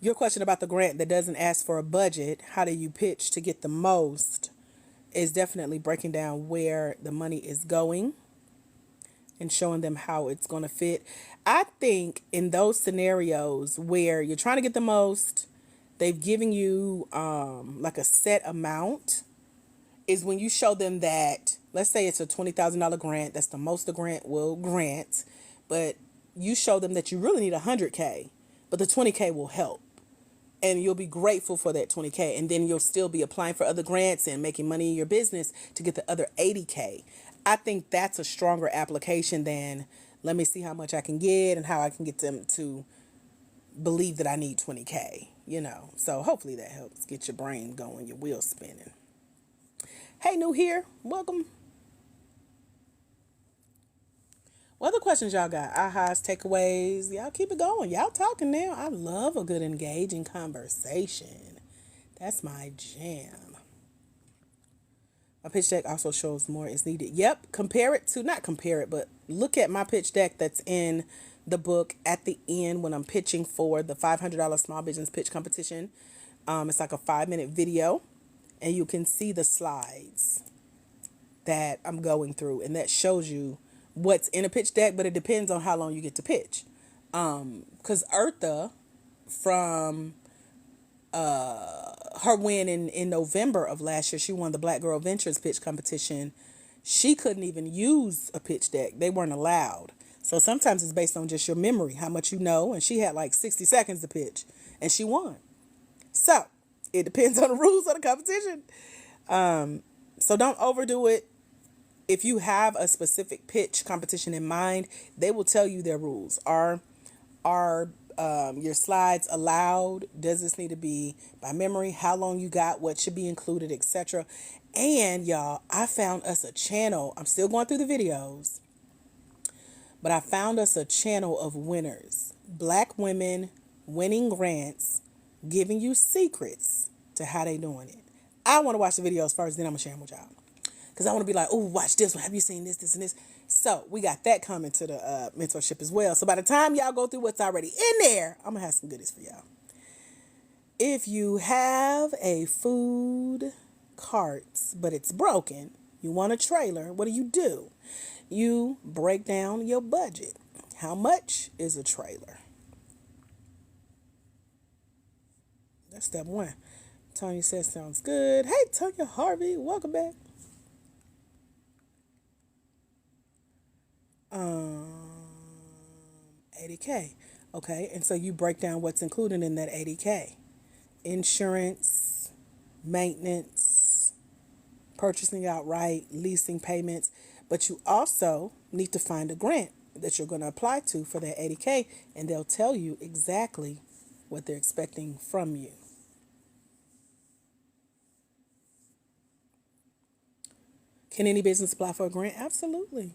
Your question about the grant that doesn't ask for a budget, how do you pitch to get the most, is definitely breaking down where the money is going and showing them how it's going to fit. I think in those scenarios where you're trying to get the most, they've given you like a set amount, is when you show them that, let's say it's a $20,000 grant, that's the most the grant will grant, but you show them that you really need $100K, but the $20K will help. And you'll be grateful for that $20K. And then you'll still be applying for other grants and making money in your business to get the other $80K. I think that's a stronger application than, let me see how much I can get and how I can get them to believe that I need $20K, So hopefully that helps get your brain going, your wheels spinning. Hey, new here. Welcome. What other questions y'all got? Ahas, takeaways. Y'all keep it going. Y'all talking now. I love a good engaging conversation. That's my jam. My pitch deck also shows more is needed. Yep. Not compare it, but look at my pitch deck that's in the book at the end when I'm pitching for the $500 small business pitch competition. It's like a 5-minute video and you can see the slides. that I'm going through, and that shows you what's in a pitch deck, but it depends on how long you get to pitch. Because Eartha, from her win in November of last year, she won the Black Girl Ventures pitch competition. She couldn't even use a pitch deck. They weren't allowed. So sometimes it's based on just your memory, how much you know. And she had like 60 seconds to pitch, and she won. So it depends on the rules of the competition. So don't overdo it. If you have a specific pitch competition in mind, they will tell you their rules. Are your slides allowed? Does this need to be by memory? How long you got? What should be included, etc. And y'all, I found us a channel. I'm still going through the videos, but I found us a channel of winners. Black women winning grants, giving you secrets to how they doing it. I want to watch the videos first, then I'm going to share them with y'all. Because I want to be like, oh, watch this one. Have you seen this, this, and this? So we got that coming to the mentorship as well. So by the time y'all go through what's already in there, I'm going to have some goodies for y'all. If you have a food cart, but it's broken, you want a trailer, what do? You break down your budget. How much is a trailer? That's step one. Tanya says, sounds good. Hey, Tanya Harvey, welcome back. 80K. Okay, and so you break down what's included in that 80K. Insurance, maintenance, purchasing outright, leasing payments. But you also need to find a grant that you're going to apply to for that 80K, and they'll tell you exactly what they're expecting from you. Can any business apply for a grant? Absolutely.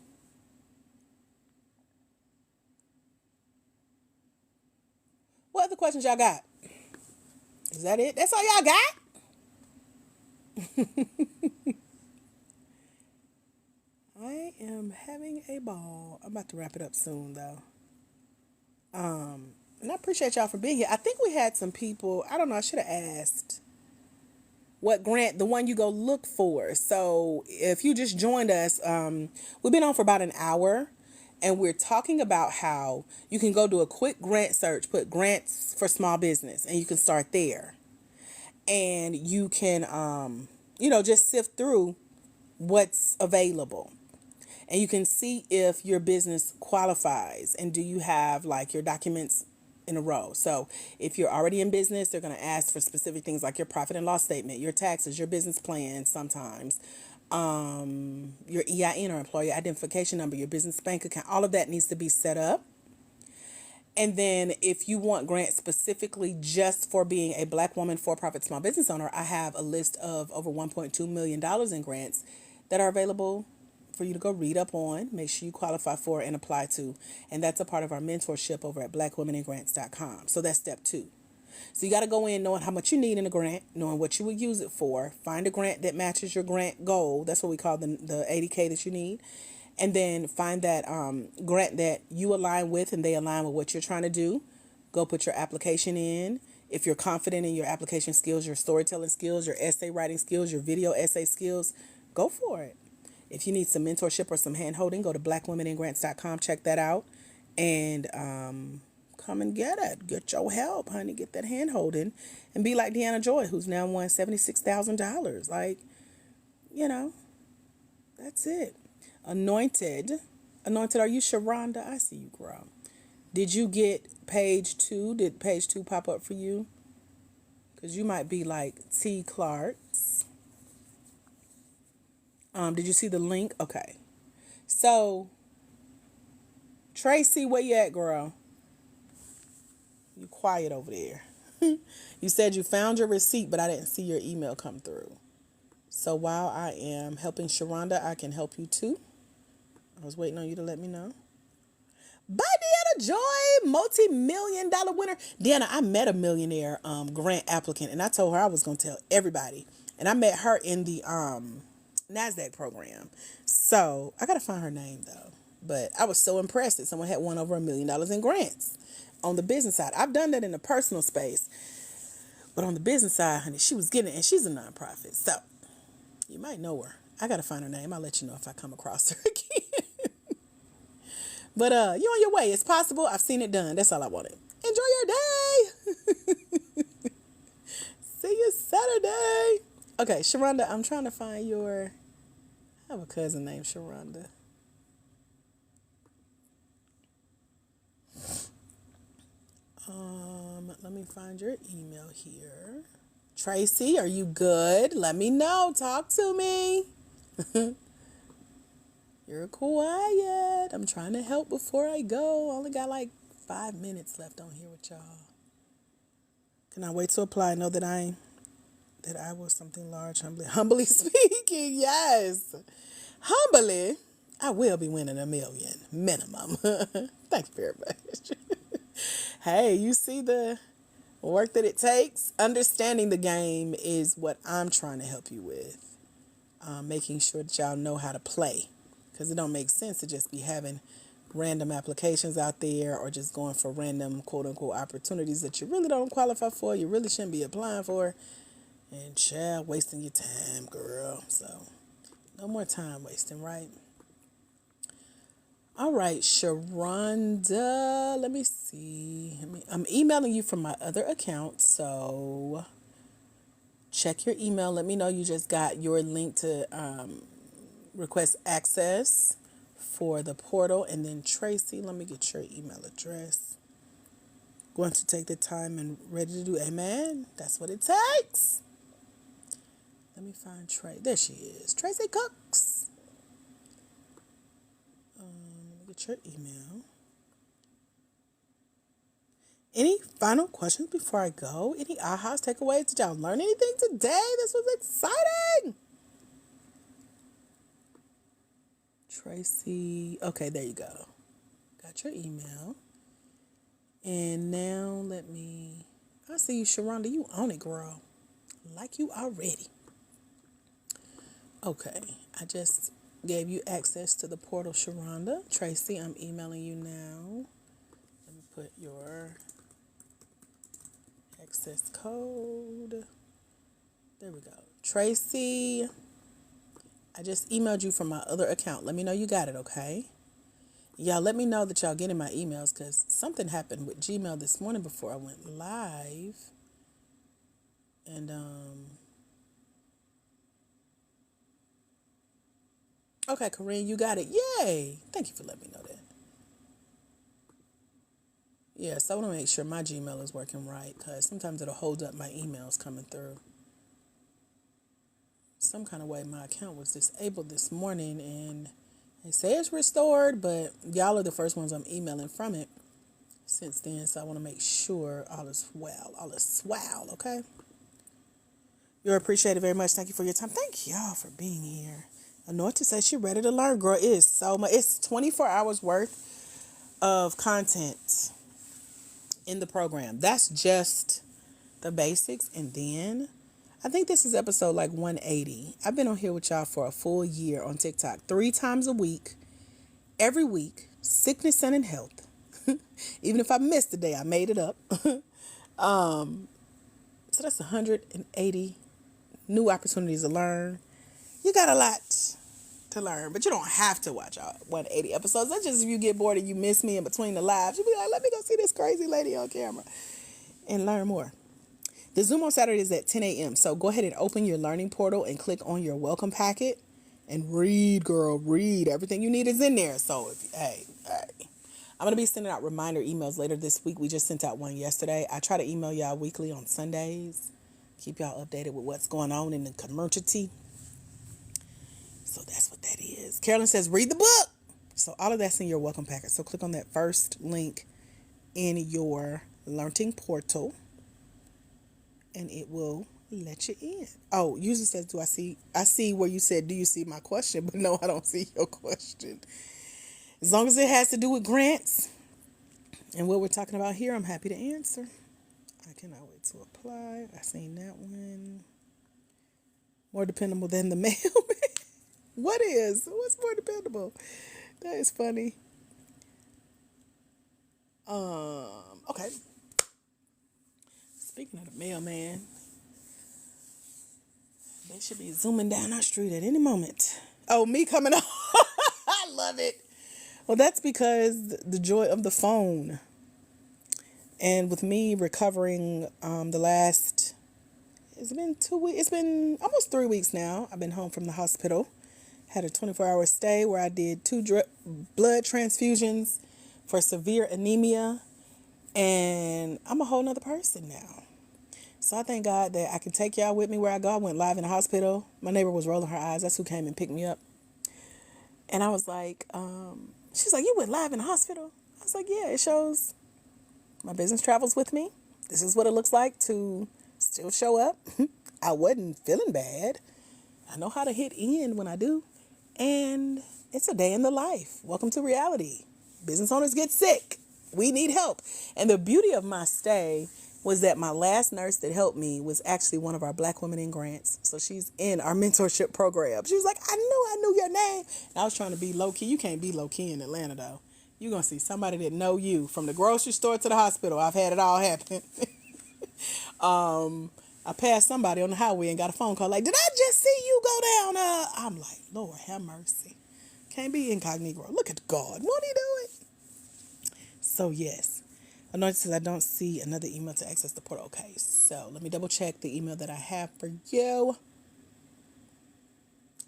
What other questions y'all got? Is that it? That's all y'all got? I am having a ball. I'm about to wrap it up soon, though. And I appreciate y'all for being here. I think we had some people, I don't know, I should have asked what grant, the one you go look for. So if you just joined us, we've been on for about an hour, and we're talking about how you can go do a quick grant search, put grants for small business, and you can start there. And you can, just sift through what's available. And you can see if your business qualifies, and do you have like your documents in a row. So if you're already in business, they're going to ask for specific things like your profit and loss statement, your taxes, your business plan sometimes, your EIN or employee identification number, your business bank account. All of that needs to be set up. And then if you want grants specifically just for being a Black woman for-profit small business owner, I have a list of over $1.2 million in grants that are available for you to go read up on, make sure you qualify for and apply to. And that's a part of our mentorship over at blackwomenandgrants.com. So that's step 2. So you got to go in knowing how much you need in a grant, knowing what you would use it for, find a grant that matches your grant goal. That's what we call the 80K that you need. And then find that grant that you align with and they align with what you're trying to do. Go put your application in. If you're confident in your application skills, your storytelling skills, your essay writing skills, your video essay skills, go for it. If you need some mentorship or some hand-holding, go to blackwomenandgrants.com, check that out, and come and get it. Get your help, honey. Get that hand-holding, and be like Deanna Joy, who's now won $76,000. Like, that's it. Anointed, are you Sharonda? I see you, girl. Did you get page 2? Did page 2 pop up for you? Because you might be like T. Clark's. Did you see the link? Okay. So, Tracy, where you at, girl? You quiet over there. You said you found your receipt, but I didn't see your email come through. So while I am helping Sharonda, I can help you too. I was waiting on you to let me know. Bye, Deanna Joy, multi-million-dollar winner. Deanna, I met a millionaire grant applicant, and I told her I was going to tell everybody. And I met her in the NASDAQ program. So I got to find her name, though. But I was so impressed that someone had won over $1 million in grants on the business side. I've done that in the personal space. But on the business side, honey, she was getting it, and she's a nonprofit. So you might know her. I gotta find her name. I'll let you know if I come across her again. But you on your way. It's possible. I've seen it done. That's all I wanted. Enjoy your day. See you Saturday. Okay, Sharonda, I'm trying to find your... I have a cousin named Sharonda. Let me find your email here. Tracy, are you good? Let me know. Talk to me. You're quiet. I'm trying to help before I go. Only got like 5 minutes left on here with y'all. Can I wait to apply? Know that I was something large, humbly speaking. Yes, humbly, I will be winning $1 million minimum. Thank you very much. Hey, you see the work that it takes? Understanding the game is what I'm trying to help you with. Making sure that y'all know how to play. Because it don't make sense to just be having random applications out there or just going for random quote-unquote opportunities that you really don't qualify for, you really shouldn't be applying for, and child, wasting your time, girl. So, no more time wasting, right? All right, Sharonda, let me see. I'm emailing you from my other account, so check your email. Let me know you just got your link to request access for the portal. And then Tracy, let me get your email address. Going to take the time and ready to do. Amen. That's what it takes. Let me find Tracy. There she is. Tracy Cooks. Let me get your email. Any final questions before I go? Any ahas, takeaways? Did y'all learn anything today? This was exciting. Tracy. Okay, there you go. Got your email. And now I see you, Sharonda. You on it, girl. Like you already. Okay, I just gave you access to the portal, Sharonda. Tracy, I'm emailing you now. Let me put your access code. There we go. Tracy, I just emailed you from my other account. Let me know you got it, okay? Y'all let me know that y'all getting my emails because something happened with Gmail this morning before I went live. And, okay, Corinne, you got it. Yay. Thank you for letting me know that. Yeah, so I want to make sure my Gmail is working right because sometimes it'll hold up my emails coming through. Some kind of way my account was disabled this morning and they say it's restored, but y'all are the first ones I'm emailing from it since then, so I want to make sure all is well. All is swell, okay? You're appreciated very much. Thank you for your time. Thank y'all for being here. Anointed says she ready to learn, girl. It is so much. It's 24 hours worth of content in the program. That's just the basics. And then I think this is episode like 180. I've been on here with y'all for a full year on TikTok, 3 times a week, every week, sickness and in health. Even if I missed a day, I made it up. So that's 180 new opportunities to learn. You got a lot to learn, but you don't have to watch all 180 episodes. That's just if you get bored and you miss me in between the lives. You'll be like, let me go see this crazy lady on camera and learn more. The Zoom on Saturday is at 10 a.m. So go ahead and open your learning portal and click on your welcome packet and read, girl, read. Everything you need is in there. So, hey. I'm going to be sending out reminder emails later this week. We just sent out one yesterday. I try to email y'all weekly on Sundays. Keep y'all updated with what's going on in the community. So that's what that is. Carolyn says, read the book. So all of that's in your welcome packet. So click on that first link in your learning portal and it will let you in. Oh, user says, I see where you said, do you see my question? But no, I don't see your question. As long as it has to do with grants and what we're talking about here, I'm happy to answer. I cannot wait to apply. I seen that one. More dependable than the mailman. What is? What's more dependable? That is funny. Okay. Speaking of the mailman, They should be zooming down our street at any moment. Oh, me coming up. I love it. Well, that's because the joy of the phone. And with me recovering the last, it's been 2 weeks, it's been almost 3 weeks now. I've been home from the hospital. Had a 24-hour stay where I did two blood transfusions for severe anemia. And I'm a whole nother person now. So I thank God that I can take y'all with me where I go. I went live in the hospital. My neighbor was rolling her eyes. That's who came and picked me up. And I was like, she's like, you went live in the hospital? I was like, yeah, it shows my business travels with me. This is what it looks like to still show up. I wasn't feeling bad. I know how to hit end when I do. And it's a day in the life. Welcome to reality. Business owners get sick. We need help. And the beauty of my stay was that my last nurse that helped me was actually one of our Black Women in Grants. So she's in our mentorship program. She was like, I knew your name. And I was trying to be low key. You can't be low key in Atlanta though. You're going to see somebody that know you from the grocery store to the hospital. I've had it all happen. I passed somebody on the highway and got a phone call like, did I just see you go down? I'm like, Lord have mercy. Can't be incognito. Look at God. Won't he do it? So yes. Anointed says I don't see another email to access the portal. Okay, so let me double check the email that I have for you.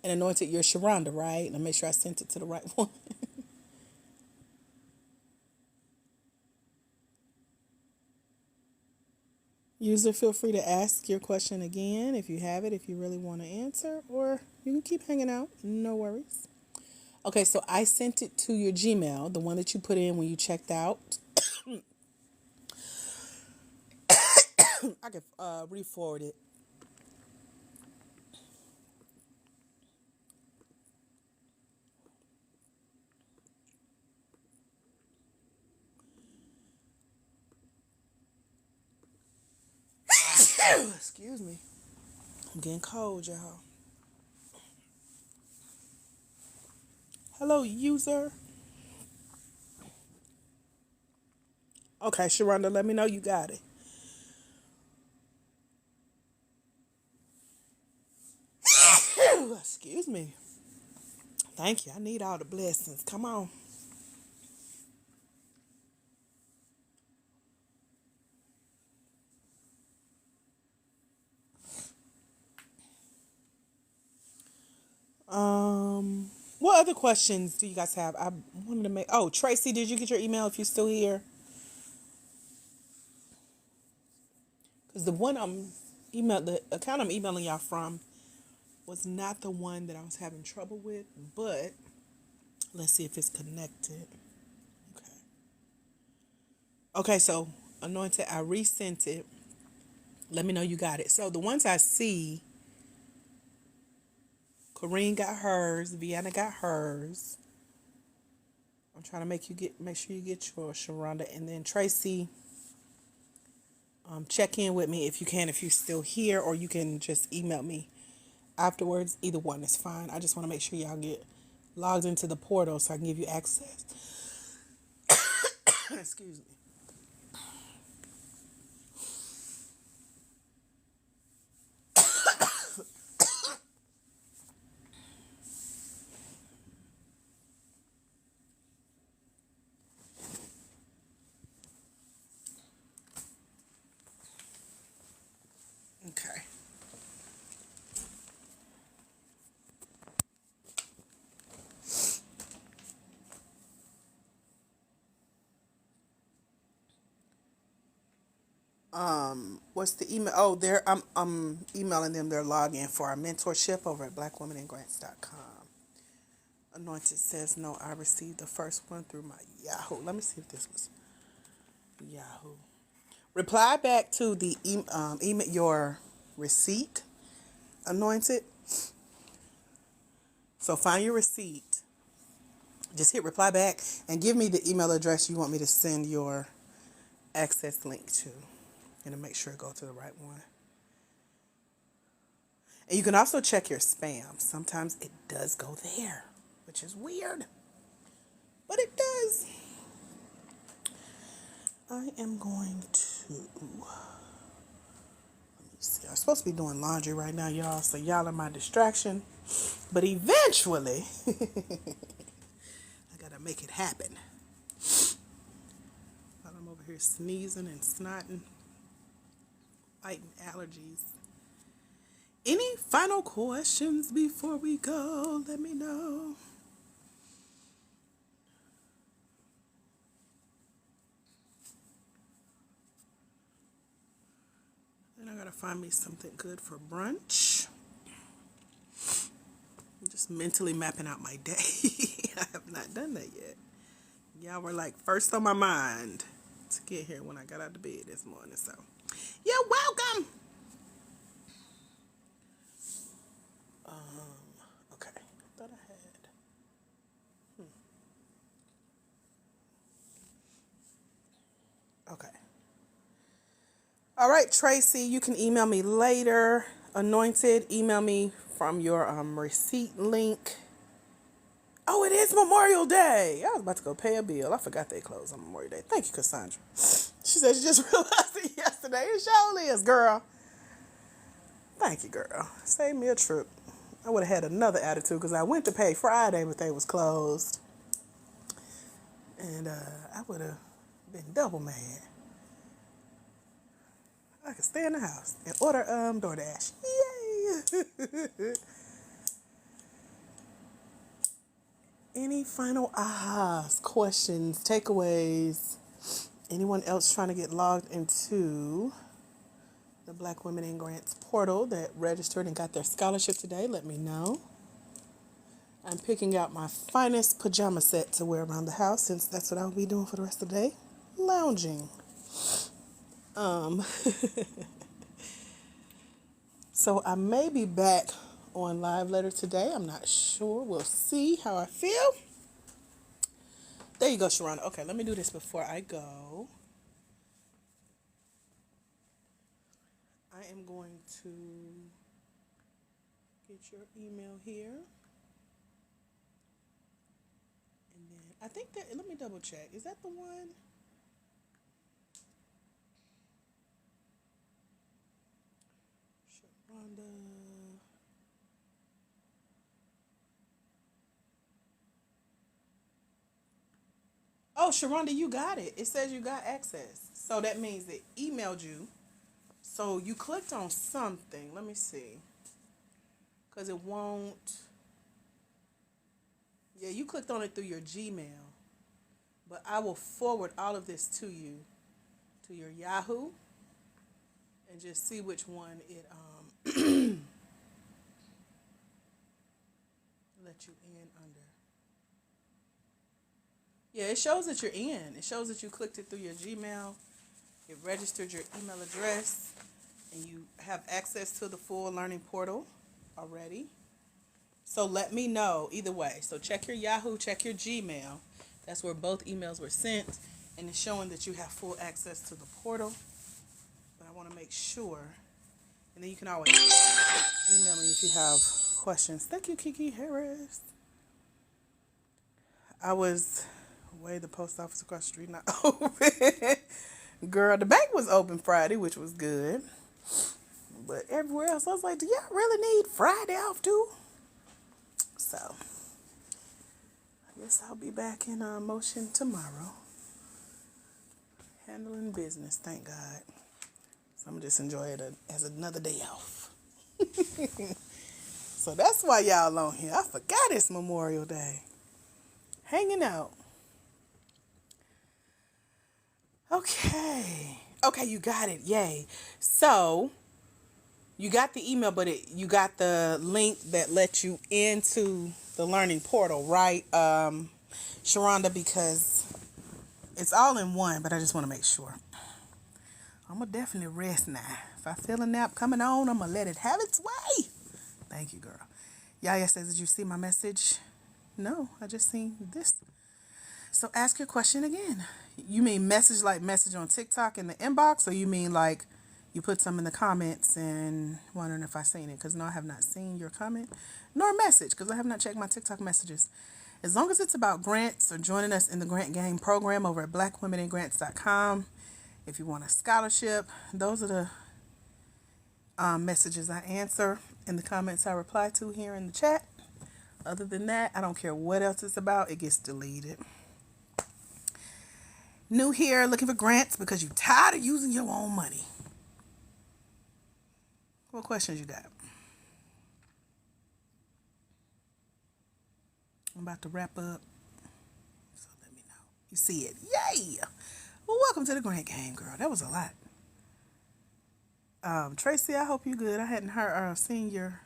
And Anointed, you're Sharonda, right? Let me make sure I sent it to the right one. User, feel free to ask your question again if you have it, if you really want to answer, or you can keep hanging out. No worries. Okay, so I sent it to your Gmail, the one that you put in when you checked out. I can re-forward it. Excuse me. I'm getting cold, y'all. Hello, user. Okay, Sharonda, let me know you got it. Excuse me. Thank you. I need all the blessings. Come on. What other questions do you guys have? I wanted to make. Oh, Tracy, did you get your email? If you're still here, because the one the account I'm emailing y'all from was not the one that I was having trouble with. But let's see if it's connected. Okay. Okay, so Anointed, I resent it. Let me know you got it. So the ones I see, Corrine got hers, Vienna got hers. I'm trying to make sure you get your Sharonda, and then Tracy. Check in with me if you can, if you're still here, or you can just email me afterwards. Either one is fine. I just want to make sure y'all get logged into the portal so I can give you access. Excuse me. Okay. What's the email? Oh, I'm emailing them their login for our mentorship over at blackwomaningrants.com. Anointed says no. I received the first one through my Yahoo. Let me see if this was Yahoo. Reply back to the email your receipt. Anointed. So find your receipt. Just hit reply back and give me the email address you want me to send your access link to. And to make sure it goes to the right one. And you can also check your spam. Sometimes it does go there, which is weird. But it does. I am going to See, I'm supposed to be doing laundry right now, y'all, so y'all are my distraction. But eventually, I gotta make it happen. While I'm over here sneezing and snotting, fighting allergies. Any final questions before we go? Let me know. And I gotta find me something good for brunch. I'm just mentally mapping out my day. I have not done that yet. Y'all were like first on my mind to get here when I got out of bed this morning. So, you're welcome. Okay. I thought I had. Okay. All right, Tracy, you can email me later. Anointed, email me from your receipt link. Oh, it is Memorial Day. I was about to go pay a bill. I forgot they closed on Memorial Day. Thank you, Cassandra. She said she just realized it yesterday. It sure is, girl. Thank you, girl. Save me a trip. I would have had another attitude because I went to pay Friday, but they was closed. And I would have been double mad. I could stay in the house and order DoorDash. Yay! Any final ahas, questions, takeaways? Anyone else trying to get logged into the Black Women in Grants portal that registered and got their scholarship today? Let me know. I'm picking out my finest pajama set to wear around the house since that's what I'll be doing for the rest of the day. Lounging. So I may be back on live later today. I'm not sure. We'll see how I feel. There you go, Sharonda. Okay, let me do this before I go. I am going to get your email here. And then I think that, let me double check. Is that the one? Sharonda. Oh, Sharonda, you got it. It says you got access. So that means it emailed you. So you clicked on something. Let me see. Because it won't. Yeah, you clicked on it through your Gmail. But I will forward all of this to you, to your Yahoo, and just see which one it let you in under. Yeah, it shows that you're in. It shows that you clicked it through your Gmail. It registered your email address, and you have access to the full learning portal already. So let me know either way. So check your Yahoo, check your Gmail. That's where both emails were sent, and it's showing that you have full access to the portal. But I want to make sure. And then you can always email me if you have questions. Thank you, Kiki Harris. I was way the post office across the street not open. Girl, the bank was open Friday, which was good. But everywhere else, I was like, do y'all really need Friday off too? So, I guess I'll be back in motion tomorrow. Handling business, thank God. So I'm just enjoy it as another day off. So that's why y'all on here. I forgot it's Memorial Day. Hanging out. Okay. Okay, you got it. Yay. So, you got the email, but you got the link that lets you into the learning portal, right, Sharonda? Because it's all in one, but I just want to make sure. I'm going to definitely rest now. If I feel a nap coming on, I'm going to let it have its way. Thank you, girl. Yaya says, did you see my message? No, I just seen this. So ask your question again. You mean message like message on TikTok in the inbox, or you mean like you put some in the comments and wondering if I seen it? Because no, I have not seen your comment nor message because I have not checked my TikTok messages. As long as it's about grants or joining us in the Grant Game program over at blackwomeningrants.com. If you want a scholarship, those are the Messages I answer, and the comments I reply to here in the chat. Other than that, I don't care what else it's about, it gets deleted. New here, looking for grants because you're tired of using your own money. What questions you got? I'm about to wrap up, so let me know. You see it. Yay! Well, welcome to the grant game, girl. That was a lot. Tracy, I hope you good. I hadn't seen your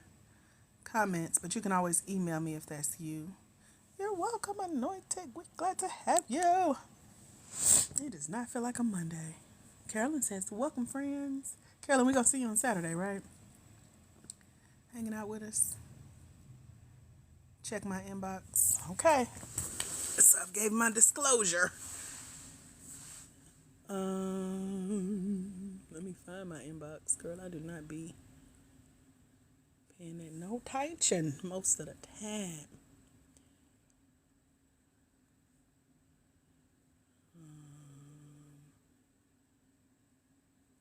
comments, but you can always email me if that's you. You're welcome, Anointed. We're glad to have you. It does not feel like a Monday. Carolyn says, welcome, friends. Carolyn, we're going to see you on Saturday, right? Hanging out with us. Check my inbox. Okay. So I've gave my disclosure. Let me find my inbox. Girl, I do not be paying it no attention most of the time.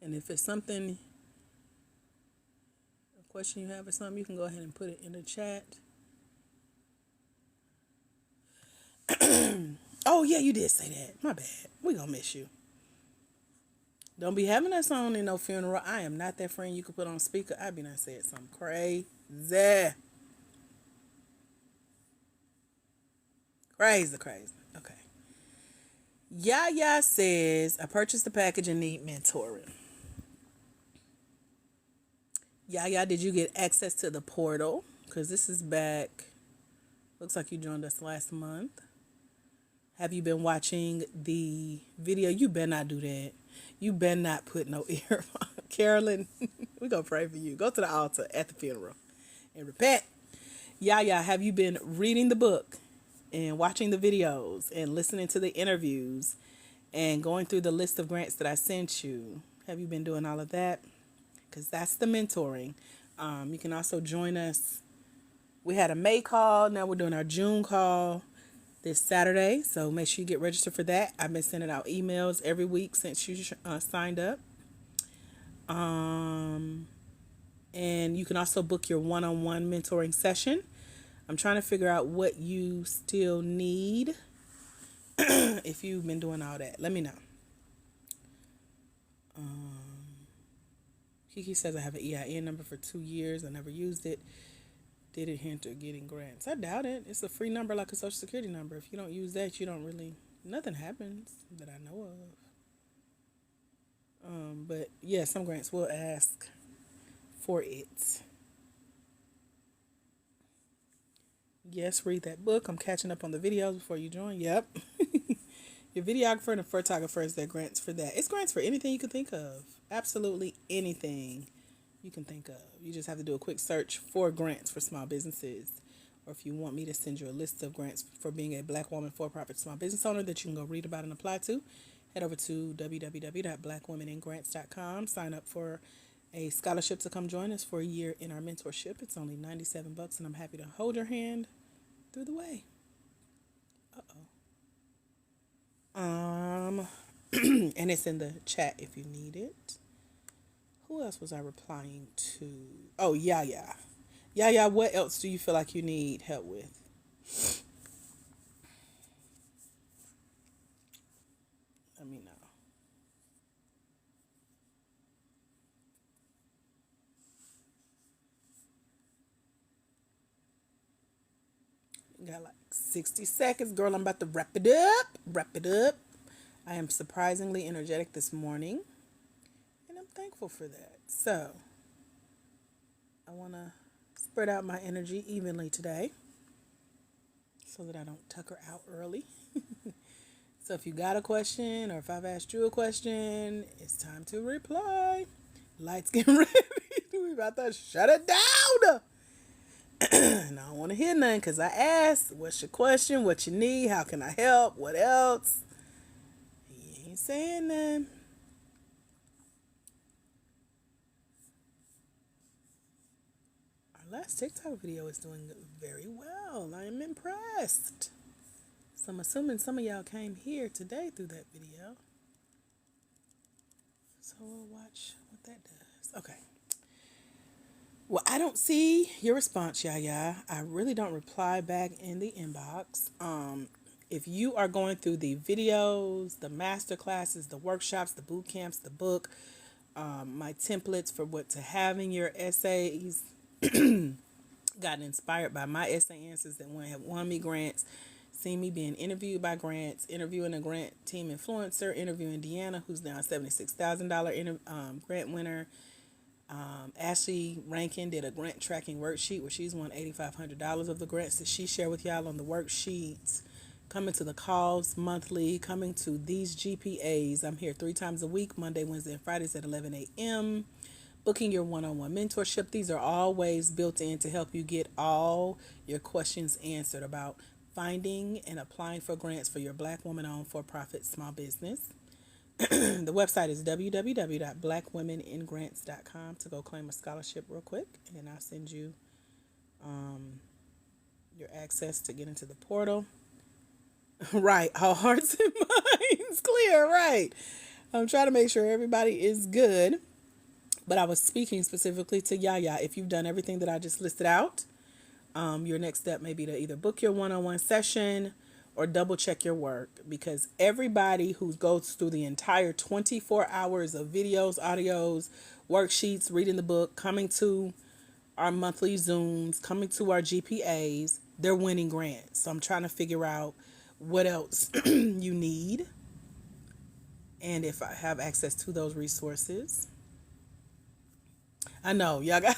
And if it's something, a question you have or something, you can go ahead and put it in the chat. Oh, yeah, you did say that. My bad. We gonna miss you. Don't be having us on in no funeral. I am not that friend you could put on speaker. I be not said something crazy. Crazy. Okay. Yaya says, I purchased the package and need mentoring. Yaya, did you get access to the portal? Because this is back. Looks like you joined us last month. Have you been watching the video? You better not do that. You better not put no ear. Carolyn, we're going to pray for you. Go to the altar at the funeral and repent. Yaya, have you been reading the book and watching the videos and listening to the interviews and going through the list of grants that I sent you? Have you been doing all of that? Because that's the mentoring. You can also join us. We had a May call. Now we're doing our June call this Saturday. So make sure you get registered for that. I've been sending out emails every week since you signed up. And you can also book your one-on-one mentoring session. I'm trying to figure out what you still need. If you've been doing all that, let me know. Kiki says I have an EIN number for 2 years. I never used it. Did it hinder getting grants? I doubt it. It's a free number like a social security number. If you don't use that, you don't really, nothing happens that I know of. But yeah, some grants will ask for it. Yes, read that book. I'm catching up on the videos before you join. Yep. Your videographer and a photographer is their grants for that. It's grants for anything you can think of. Absolutely anything you can think of. You just have to do a quick search for grants for small businesses. Or if you want me to send you a list of grants for being a Black woman for-profit small business owner that you can go read about and apply to, head over to www.blackwomeningrants.com. Sign up for a scholarship to come join us for a year in our mentorship. It's only $97, and I'm happy to hold your hand through the way. And it's in the chat if you need it. Who else was I replying to? Oh, Yaya. Yaya, what else do you feel like you need help with? Let me know. Got like 60 seconds. Girl, I'm about to wrap it up. I am surprisingly energetic this morning, and I'm thankful for that. So, I want to spread out my energy evenly today so that I don't tucker out early. So if you got a question or if I've asked you a question, it's time to reply. Lights getting ready. We about to shut it down. And I don't want to hear nothing because I asked, what's your question? What you need? How can I help? What else? He ain't saying nothing. Our last TikTok video is doing very well. I am impressed. So I'm assuming some of y'all came here today through that video. So we'll watch what that does. Okay. Well, I don't see your response, Yaya. I really don't reply back in the inbox. If you are going through the videos, the master classes, the workshops, the boot camps, the book, my templates for what to have in your essays, gotten inspired by my essay answers that have won me grants, seen me being interviewed by grants, interviewing a grant team influencer, interviewing Deanna, who's now a $76,000 grant winner. Ashley Rankin did a grant tracking worksheet where she's won $8,500 of the grants that she shared with y'all on the worksheets. Coming to the calls monthly, coming to these GPAs. I'm here 3 times a week, Monday, Wednesday, and Fridays at 11 a.m. Booking your one-on-one mentorship. These are all ways built in to help you get all your questions answered about finding and applying for grants for your Black woman-owned for-profit small business. The website is www.blackwomeningrants.com to go claim a scholarship real quick, and I'll send you your access to get into the portal. Right, all hearts and minds clear, right. I'm trying to make sure everybody is good, but I was speaking specifically to Yaya. If you've done everything that I just listed out, your next step may be to either book your one-on-one session or double check your work, because everybody who goes through the entire 24 hours of videos, audios, worksheets, reading the book, coming to our monthly Zooms, coming to our GPAs, they're winning grants. So I'm trying to figure out what else you need and if I have access to those resources. I know y'all got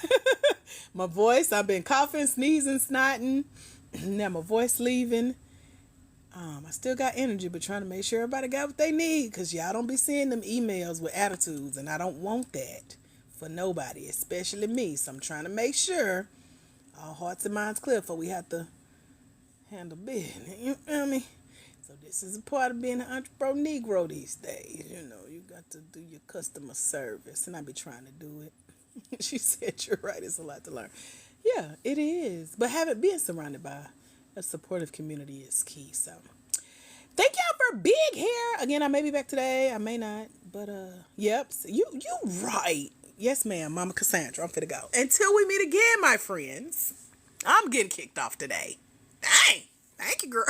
my voice. I've been coughing, sneezing, snotting. Now my voice leaving. I still got energy, but trying to make sure everybody got what they need, because y'all don't be seeing them emails with attitudes, and I don't want that for nobody, especially me. So I'm trying to make sure all hearts and minds clear before we have to handle business. You feel me? So this is a part of being an entrepreneur Negro these days. You know, you got to do your customer service, and I be trying to do it. She said, you're right, it's a lot to learn. Yeah, it is. But being surrounded by a supportive community is key. So thank y'all for being here. Again, I may be back today, I may not. But yep, you right. Yes, ma'am, Mama Cassandra, I'm finna go. Until we meet again, my friends. I'm getting kicked off today. Dang. Thank you, girl.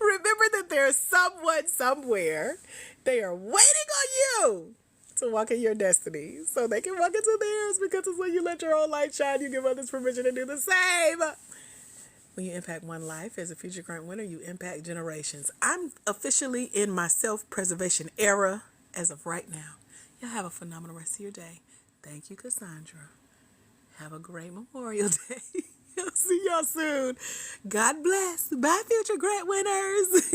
Remember that there's someone somewhere. They are waiting on you to walk in your destiny so they can walk into theirs, because it's when you let your own light shine, you give others permission to do the same. When you impact one life as a future grant winner, you impact generations. I'm officially in my self-preservation era as of right now. Y'all have a phenomenal rest of your day. Thank you, Cassandra. Have a great Memorial Day. I'll see y'all soon. God bless. Bye, future grant winners.